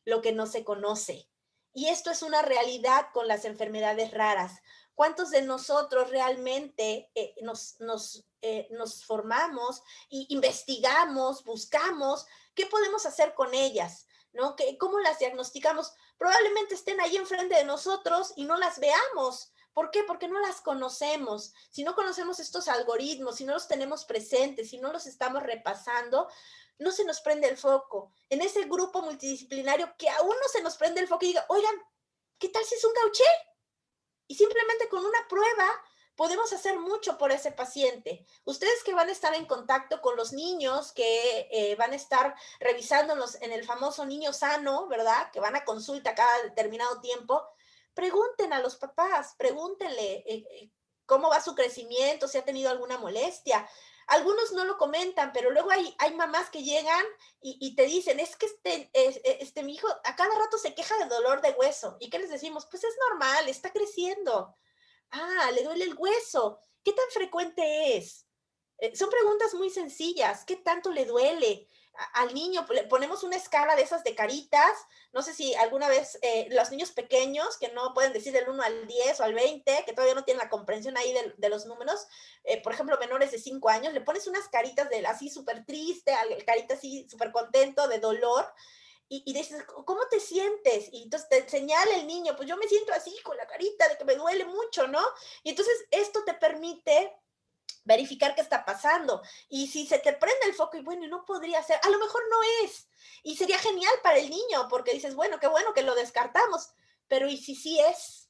lo que no se conoce? Y esto es una realidad con las enfermedades raras. ¿Cuántos de nosotros realmente nos formamos y investigamos, buscamos qué podemos hacer con ellas? ¿No? ¿Cómo las diagnosticamos? Probablemente estén ahí enfrente de nosotros y no las veamos, ¿Por qué? Porque no las conocemos. Si no conocemos estos algoritmos, si no los tenemos presentes, si no los estamos repasando, no se nos prende el foco. En ese grupo multidisciplinario que aún no se nos prende el foco y diga, oigan, ¿qué tal si es un gauché? Y simplemente con una prueba podemos hacer mucho por ese paciente. Ustedes que van a estar en contacto con los niños, que van a estar revisándolos en el famoso niño sano, ¿verdad? Que van a consulta cada determinado tiempo, pregunten a los papás, pregúntenle cómo va su crecimiento, si ha tenido alguna molestia. Algunos no lo comentan, pero luego hay mamás que llegan y te dicen, es que mi hijo a cada rato se queja de dolor de hueso. ¿Y qué les decimos? Pues es normal, está creciendo. Ah, le duele el hueso. ¿Qué tan frecuente es? Son preguntas muy sencillas. ¿Qué tanto le duele? Al niño le ponemos una escala de esas de caritas. No sé si alguna vez los niños pequeños que no pueden decir del 1 al 10 o al 20, que todavía no tienen la comprensión ahí de los números, por ejemplo, menores de 5 años, le pones unas caritas de así súper triste, carita así súper contento, de dolor, y dices, ¿cómo te sientes? Y entonces te señala el niño, pues yo me siento así con la carita de que me duele mucho, ¿no? Y entonces esto te permite verificar qué está pasando. Y si se te prende el foco y bueno, no podría ser, a lo mejor no es. Y sería genial para el niño porque dices, bueno que lo descartamos, pero ¿y si sí es?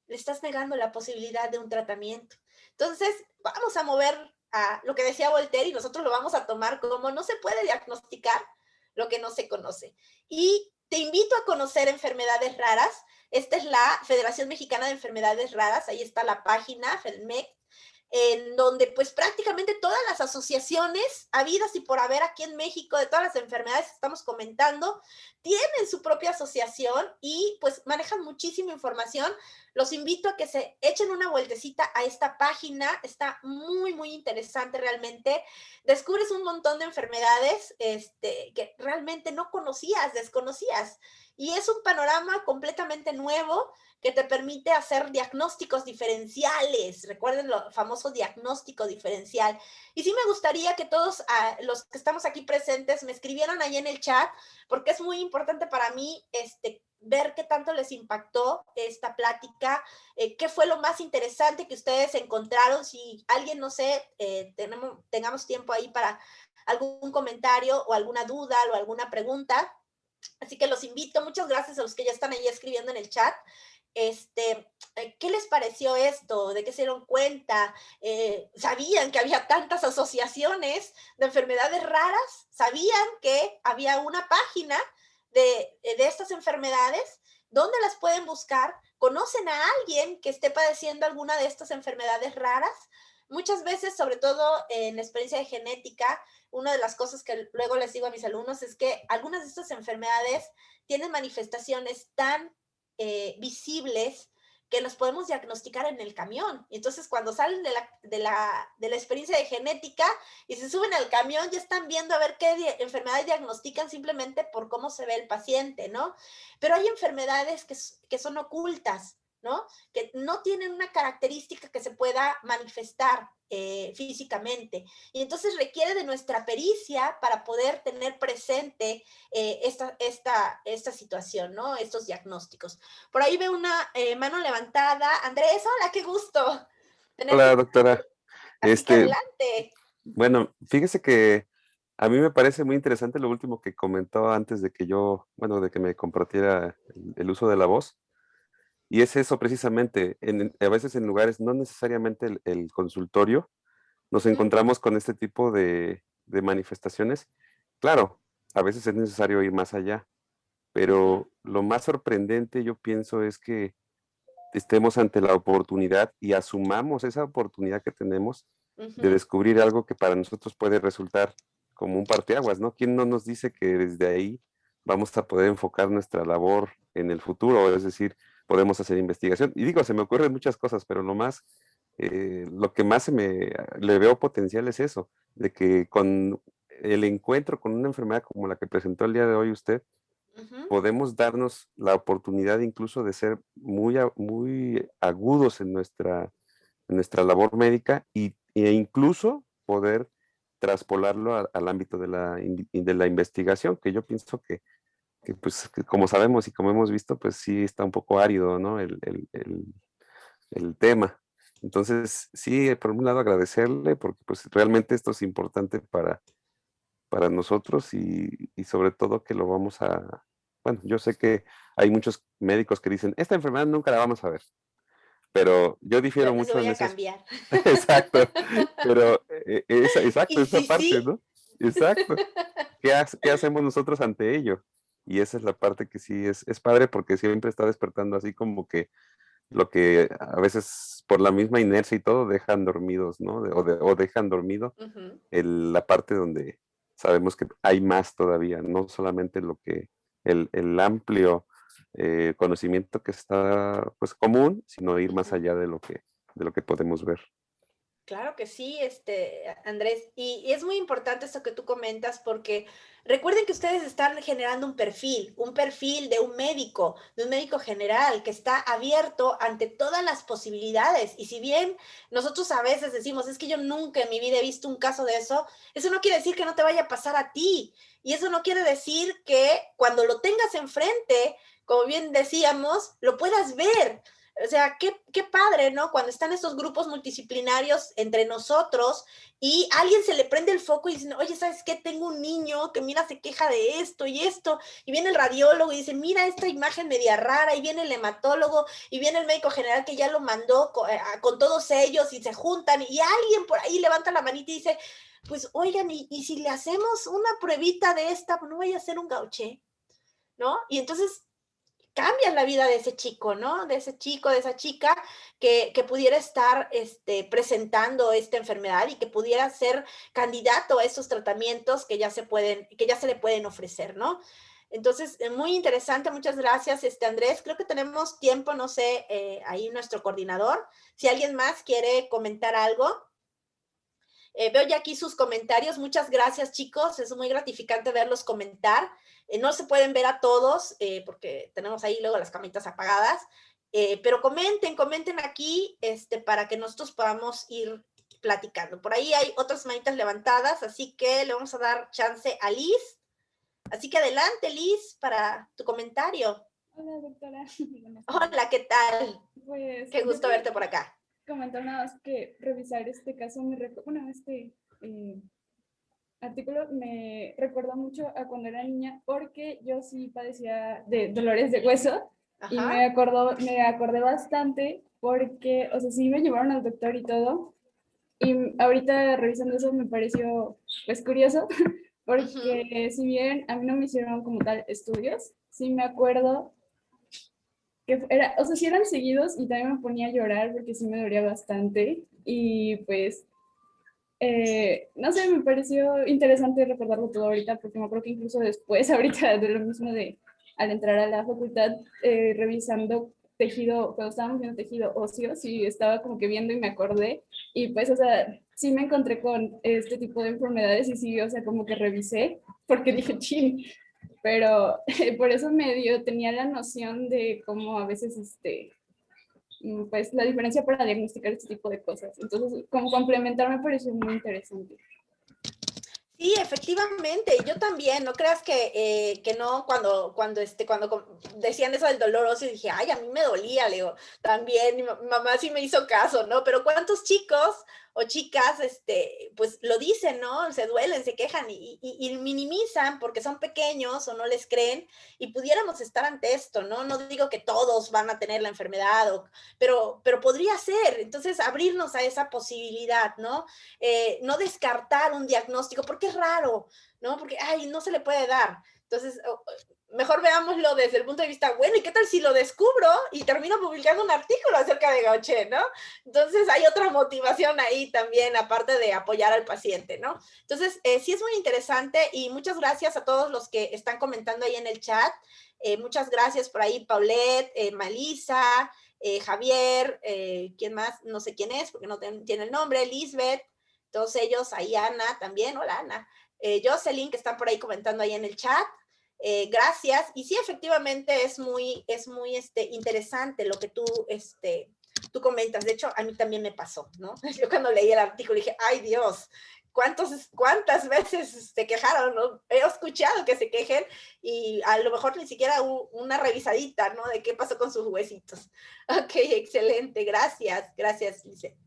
Le estás negando la posibilidad de un tratamiento. Entonces, vamos a mover a lo que decía Voltaire y nosotros lo vamos a tomar como no se puede diagnosticar lo que no se conoce. Y te invito a conocer enfermedades raras. Esta es la Federación Mexicana de Enfermedades Raras. Ahí está la página, FEDMEC, en donde pues prácticamente todas las asociaciones habidas y por haber aquí en México de todas las enfermedades que estamos comentando, tienen su propia asociación y pues manejan muchísima información. Los invito a que se echen una vueltecita a esta página, está muy, muy interesante realmente. Descubres un montón de enfermedades que realmente no conocías, desconocías. Y es un panorama completamente nuevo que te permite hacer diagnósticos diferenciales. Recuerden lo famoso diagnóstico diferencial. Y sí me gustaría que todos los que estamos aquí presentes me escribieran ahí en el chat, porque es muy importante para mí ver qué tanto les impactó esta plática, qué fue lo más interesante que ustedes encontraron. Si alguien, no sé, tengamos tiempo ahí para algún comentario o alguna duda o alguna pregunta. Así que los invito, muchas gracias a los que ya están ahí escribiendo en el chat. ¿Qué les pareció esto? ¿De qué se dieron cuenta? ¿Sabían que había tantas asociaciones de enfermedades raras? ¿Sabían que había una página de estas enfermedades? ¿Dónde las pueden buscar? ¿Conocen a alguien que esté padeciendo alguna de estas enfermedades raras? Muchas veces, sobre todo en la experiencia de genética, una de las cosas que luego les digo a mis alumnos es que algunas de estas enfermedades tienen manifestaciones tan visibles que los podemos diagnosticar en el camión. Y entonces, cuando salen de la experiencia de genética y se suben al camión, ya están viendo a ver qué enfermedades diagnostican simplemente por cómo se ve el paciente, ¿no? Pero hay enfermedades que son ocultas, ¿no? Que no tienen una característica que se pueda manifestar físicamente. Y entonces requiere de nuestra pericia para poder tener presente esta situación, ¿no? Estos diagnósticos. Por ahí veo una mano levantada. Andrés, hola, qué gusto tenerte Hola, por aquí. doctora. Así que Este, adelante. bueno, fíjese que a mí me parece muy interesante lo último que comentó antes de que yo, bueno, de que me compartiera el uso de la voz. Y es eso precisamente, a veces en lugares, no necesariamente el consultorio, nos Uh -huh, encontramos con este tipo de manifestaciones. Claro, a veces es necesario ir más allá, uh -huh, pero lo más sorprendente yo pienso es que estemos ante la oportunidad y asumamos esa oportunidad que tenemos uh de -huh. descubrir algo que para nosotros puede resultar como un parteaguas, ¿no? ¿Quién no nos dice que desde ahí vamos a poder enfocar nuestra labor en el futuro? Es decir, podemos hacer investigación. Y digo, se me ocurren muchas cosas, pero lo que más le veo potencial es eso, de que con el encuentro con una enfermedad como la que presentó el día de hoy usted, Uh -huh. podemos darnos la oportunidad incluso de ser muy agudos en nuestra labor médica e incluso poder traspolarlo al ámbito de la investigación, que yo pienso que, pues, que como sabemos y como hemos visto, pues sí está un poco árido, ¿no? el tema. Entonces, sí, por un lado agradecerle, porque pues realmente esto es importante para nosotros y sobre todo que lo vamos a, bueno, yo sé que hay muchos médicos que dicen, esta enfermedad nunca la vamos a ver, pero yo difiero Yo les mucho voy en a ese cambiar. exacto, pero exacto, Y esa sí, parte, sí. ¿no? Exacto. ¿Qué hacemos nosotros ante ello? Y esa es la parte que sí es padre porque siempre está despertando así como que lo que a veces por la misma inercia y todo dejan dormidos, ¿no? O dejan dormido Ujú. la parte donde sabemos que hay más todavía, no solamente lo que el amplio conocimiento que está pues común, sino ir más Ujú. allá de lo que podemos ver. Claro que sí, Andrés. Y es muy importante esto que tú comentas porque recuerden que ustedes están generando un perfil de un médico general que está abierto ante todas las posibilidades. Y si bien nosotros a veces decimos, es que yo nunca en mi vida he visto un caso de eso no quiere decir que no te vaya a pasar a ti. Y eso no quiere decir que cuando lo tengas enfrente, como bien decíamos, lo puedas ver. O sea, qué padre, ¿no? Cuando están estos grupos multidisciplinarios entre nosotros y a alguien se le prende el foco y dicen, oye, ¿sabes qué? Tengo un niño que mira, se queja de esto y esto. Y viene el radiólogo y dice, mira esta imagen media rara. Y viene el hematólogo y viene el médico general que ya lo mandó con todos ellos y se juntan. Y alguien por ahí levanta la manita y dice, pues oigan, y si le hacemos una pruebita de esta, no vaya a ser un gauché, ¿no? Y entonces cambian la vida de ese chico, ¿no? De ese chico, de esa chica que pudiera estar presentando esta enfermedad y que pudiera ser candidato a estos tratamientos que ya se le pueden ofrecer, ¿no? Entonces, muy interesante, muchas gracias, Andrés. Creo que tenemos tiempo, no sé, ahí nuestro coordinador. Si alguien más quiere comentar algo. Veo ya aquí sus comentarios. Muchas gracias, chicos. Es muy gratificante verlos comentar. No se pueden ver a todos porque tenemos ahí luego las camitas apagadas. Pero comenten aquí para que nosotros podamos ir platicando. Por ahí hay otras manitas levantadas, así que le vamos a dar chance a Liz. Así que adelante, Liz, para tu comentario. Hola, doctora. Hola, ¿qué tal? Pues Qué yo gusto quería verte por acá. comentar nada más que revisar este caso, bueno, eh, artículo me recuerda mucho a cuando era niña porque yo sí padecía de dolores de hueso y Ajá. me acordé bastante porque, o sea, sí me llevaron al doctor y todo. Y ahorita revisando eso me pareció pues curioso Uh-huh. porque si bien a mí no me hicieron como tal estudios, sí me acuerdo que era, o sea, sí eran seguidos y también me ponía a llorar porque sí me dolía bastante y pues, no sé, me pareció interesante recordarlo todo ahorita porque me acuerdo que incluso después, ahorita de lo mismo de al entrar a la facultad, revisando tejido, cuando estábamos viendo tejido óseo, sí estaba como que viendo y me acordé y pues, o sea, sí me encontré con este tipo de enfermedades y sí, o sea, como que revisé porque dije, chin, pero por eso medio tenía la noción de cómo a veces, pues la diferencia para diagnosticar este tipo de cosas. Entonces, como complementar me pareció muy interesante. Sí, efectivamente, yo también, no creas que no, cuando decían eso del dolor óseo, dije, ay, a mí me dolía, le digo, también, mi mamá sí me hizo caso, ¿no? Pero ¿cuántos chicos o chicas, pues lo dicen, ¿no? Se duelen, se quejan y minimizan porque son pequeños o no les creen y pudiéramos estar ante esto, ¿no? No digo que todos van a tener la enfermedad, pero podría ser, entonces abrirnos a esa posibilidad, ¿no? No descartar un diagnóstico, porque es raro, ¿no? Porque, ay, no se le puede dar. Entonces, mejor veámoslo desde el punto de vista, bueno, ¿y qué tal si lo descubro y termino publicando un artículo acerca de Gaucher, ¿no? Entonces, hay otra motivación ahí también, aparte de apoyar al paciente, ¿no? Entonces, sí es muy interesante y muchas gracias a todos los que están comentando ahí en el chat. Muchas gracias por ahí, Paulette, Malisa, Javier, ¿quién más? No sé quién es porque no tiene el nombre, Lisbeth, todos ellos, ahí Ana también, hola Ana, Jocelyn, que están por ahí comentando ahí en el chat. Gracias. Y sí, efectivamente es muy interesante lo que tú tú comentas, de hecho, a mí también me pasó, ¿no? Yo cuando leí el artículo dije, ¡ay Dios! ¿Cuántas veces se quejaron? ¿No? He escuchado que se quejen y a lo mejor ni siquiera una revisadita, ¿no? De qué pasó con sus huesitos. Ok, excelente, gracias, Lice.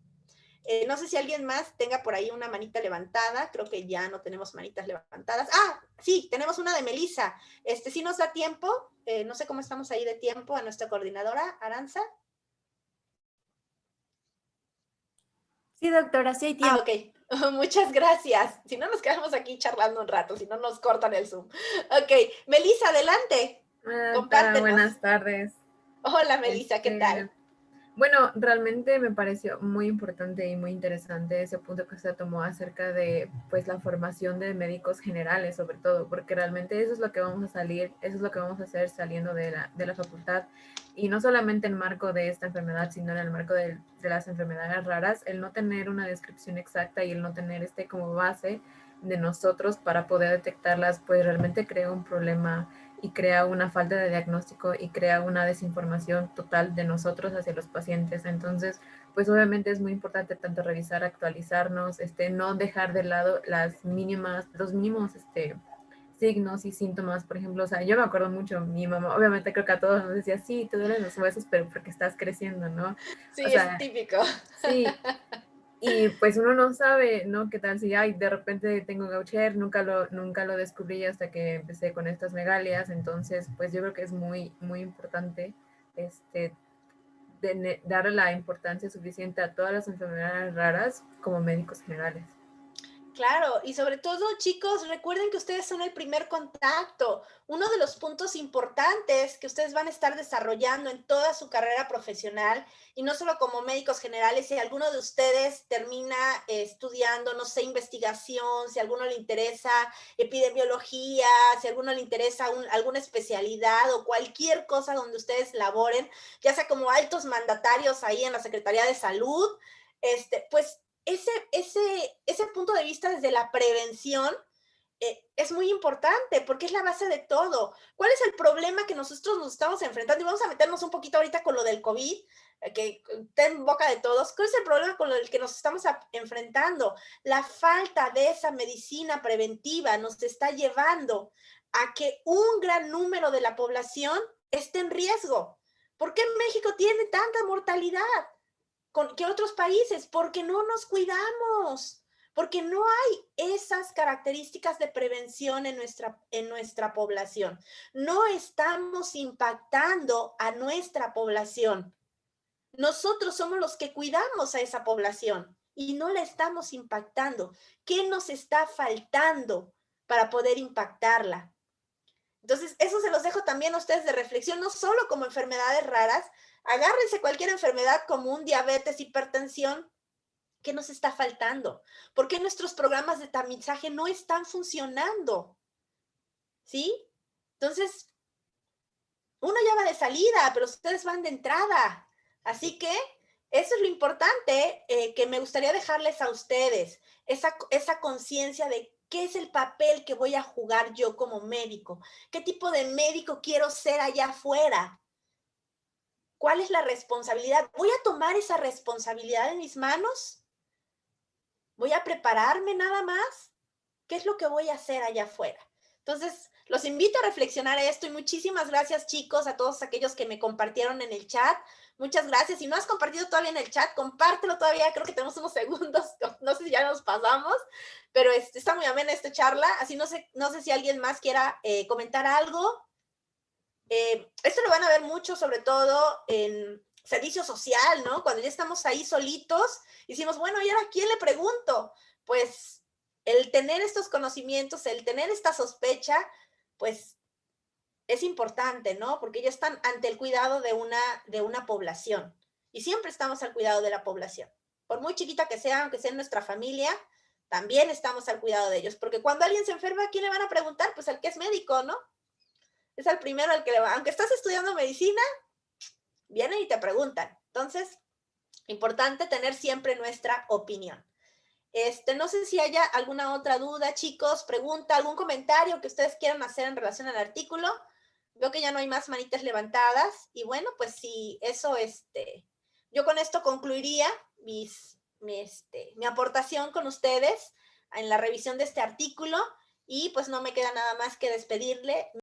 No sé si alguien más tenga por ahí una manita levantada. Creo que ya no tenemos manitas levantadas. Ah, sí, tenemos una de Melissa. Sí nos da tiempo. No sé cómo estamos ahí de tiempo a nuestra coordinadora, Aranza. Sí, doctora, sí hay Ah, tiempo. ok. Muchas gracias. Si no, nos quedamos aquí charlando un rato, si no nos cortan el Zoom. Ok, Melissa, adelante. Doctora, Compártenos. buenas tardes. Hola, Melissa, ¿qué tal? Bueno, realmente me pareció muy importante y muy interesante ese punto que usted tomó acerca de pues la formación de médicos generales, sobre todo, porque realmente eso es lo que vamos a salir, eso es lo que vamos a hacer saliendo de la facultad, y no solamente en el marco de esta enfermedad, sino en el marco de las enfermedades raras, el no tener una descripción exacta y el no tener como base de nosotros para poder detectarlas, pues realmente crea un problema y crea una falta de diagnóstico y crea una desinformación total de nosotros hacia los pacientes. Entonces, pues obviamente es muy importante tanto revisar, actualizarnos, no dejar de lado los mínimos, signos y síntomas. Por ejemplo, o sea, yo me acuerdo mucho, mi mamá, obviamente creo que a todos nos decía, sí, te duelen los huesos, pero porque estás creciendo, ¿no? Sí, O es sea, típico. sí, y pues uno no sabe, ¿no? ¿Qué tal si, ay, de repente tengo Gaucher? Nunca lo descubrí hasta que empecé con estas megalias. Entonces, pues yo creo que es muy, muy importante darle la importancia suficiente a todas las enfermedades raras como médicos generales. Claro, y sobre todo, chicos, recuerden que ustedes son el primer contacto. Uno de los puntos importantes que ustedes van a estar desarrollando en toda su carrera profesional, y no solo como médicos generales, si alguno de ustedes termina estudiando, no sé, investigación, si a alguno le interesa epidemiología, si a alguno le interesa alguna especialidad o cualquier cosa donde ustedes laboren, ya sea como altos mandatarios ahí en la Secretaría de Salud, pues ese punto de vista desde la prevención es muy importante porque es la base de todo. ¿Cuál es el problema que nosotros nos estamos enfrentando? Y vamos a meternos un poquito ahorita con lo del COVID, que está en boca de todos. ¿Cuál es el problema con el que nos estamos enfrentando? La falta de esa medicina preventiva nos está llevando a que un gran número de la población esté en riesgo. ¿Por qué México tiene tanta mortalidad que otros países? Porque no nos cuidamos, porque no hay esas características de prevención en nuestra población. No estamos impactando a nuestra población. Nosotros somos los que cuidamos a esa población y no la estamos impactando. ¿Qué nos está faltando para poder impactarla? Entonces, eso se los dejo también a ustedes de reflexión, no solo como enfermedades raras. Agárrense cualquier enfermedad común, diabetes, hipertensión. ¿Qué nos está faltando? ¿Por qué nuestros programas de tamizaje no están funcionando? ¿Sí? Entonces, uno ya va de salida, pero ustedes van de entrada. Así que eso es lo importante que me gustaría dejarles a ustedes, esa conciencia de qué es el papel que voy a jugar yo como médico, qué tipo de médico quiero ser allá afuera. ¿Cuál es la responsabilidad? ¿Voy a tomar esa responsabilidad en mis manos? ¿Voy a prepararme nada más? ¿Qué es lo que voy a hacer allá afuera? Entonces, los invito a reflexionar esto y muchísimas gracias, chicos, a todos aquellos que me compartieron en el chat. Muchas gracias. Si no has compartido todavía en el chat, compártelo todavía. Creo que tenemos unos segundos. No sé si ya nos pasamos, pero está muy amena esta charla. Así no sé si alguien más quiera comentar algo. Esto lo van a ver mucho, sobre todo en servicio social, ¿no? Cuando ya estamos ahí solitos, decimos, bueno, ¿y ahora a quién le pregunto? Pues el tener estos conocimientos, el tener esta sospecha, pues es importante, ¿no? Porque ya están ante el cuidado de una población. Y siempre estamos al cuidado de la población. Por muy chiquita que sea, aunque sea en nuestra familia, también estamos al cuidado de ellos. Porque cuando alguien se enferma, ¿a quién le van a preguntar? Pues al que es médico, ¿no? Es al primero al que le va. Aunque estás estudiando medicina, vienen y te preguntan. Entonces, importante tener siempre nuestra opinión. No sé si haya alguna otra duda, chicos, pregunta, algún comentario que ustedes quieran hacer en relación al artículo. Veo que ya no hay más manitas levantadas y bueno, pues si eso, yo con esto concluiría mi aportación con ustedes en la revisión de este artículo y pues no me queda nada más que despedirle.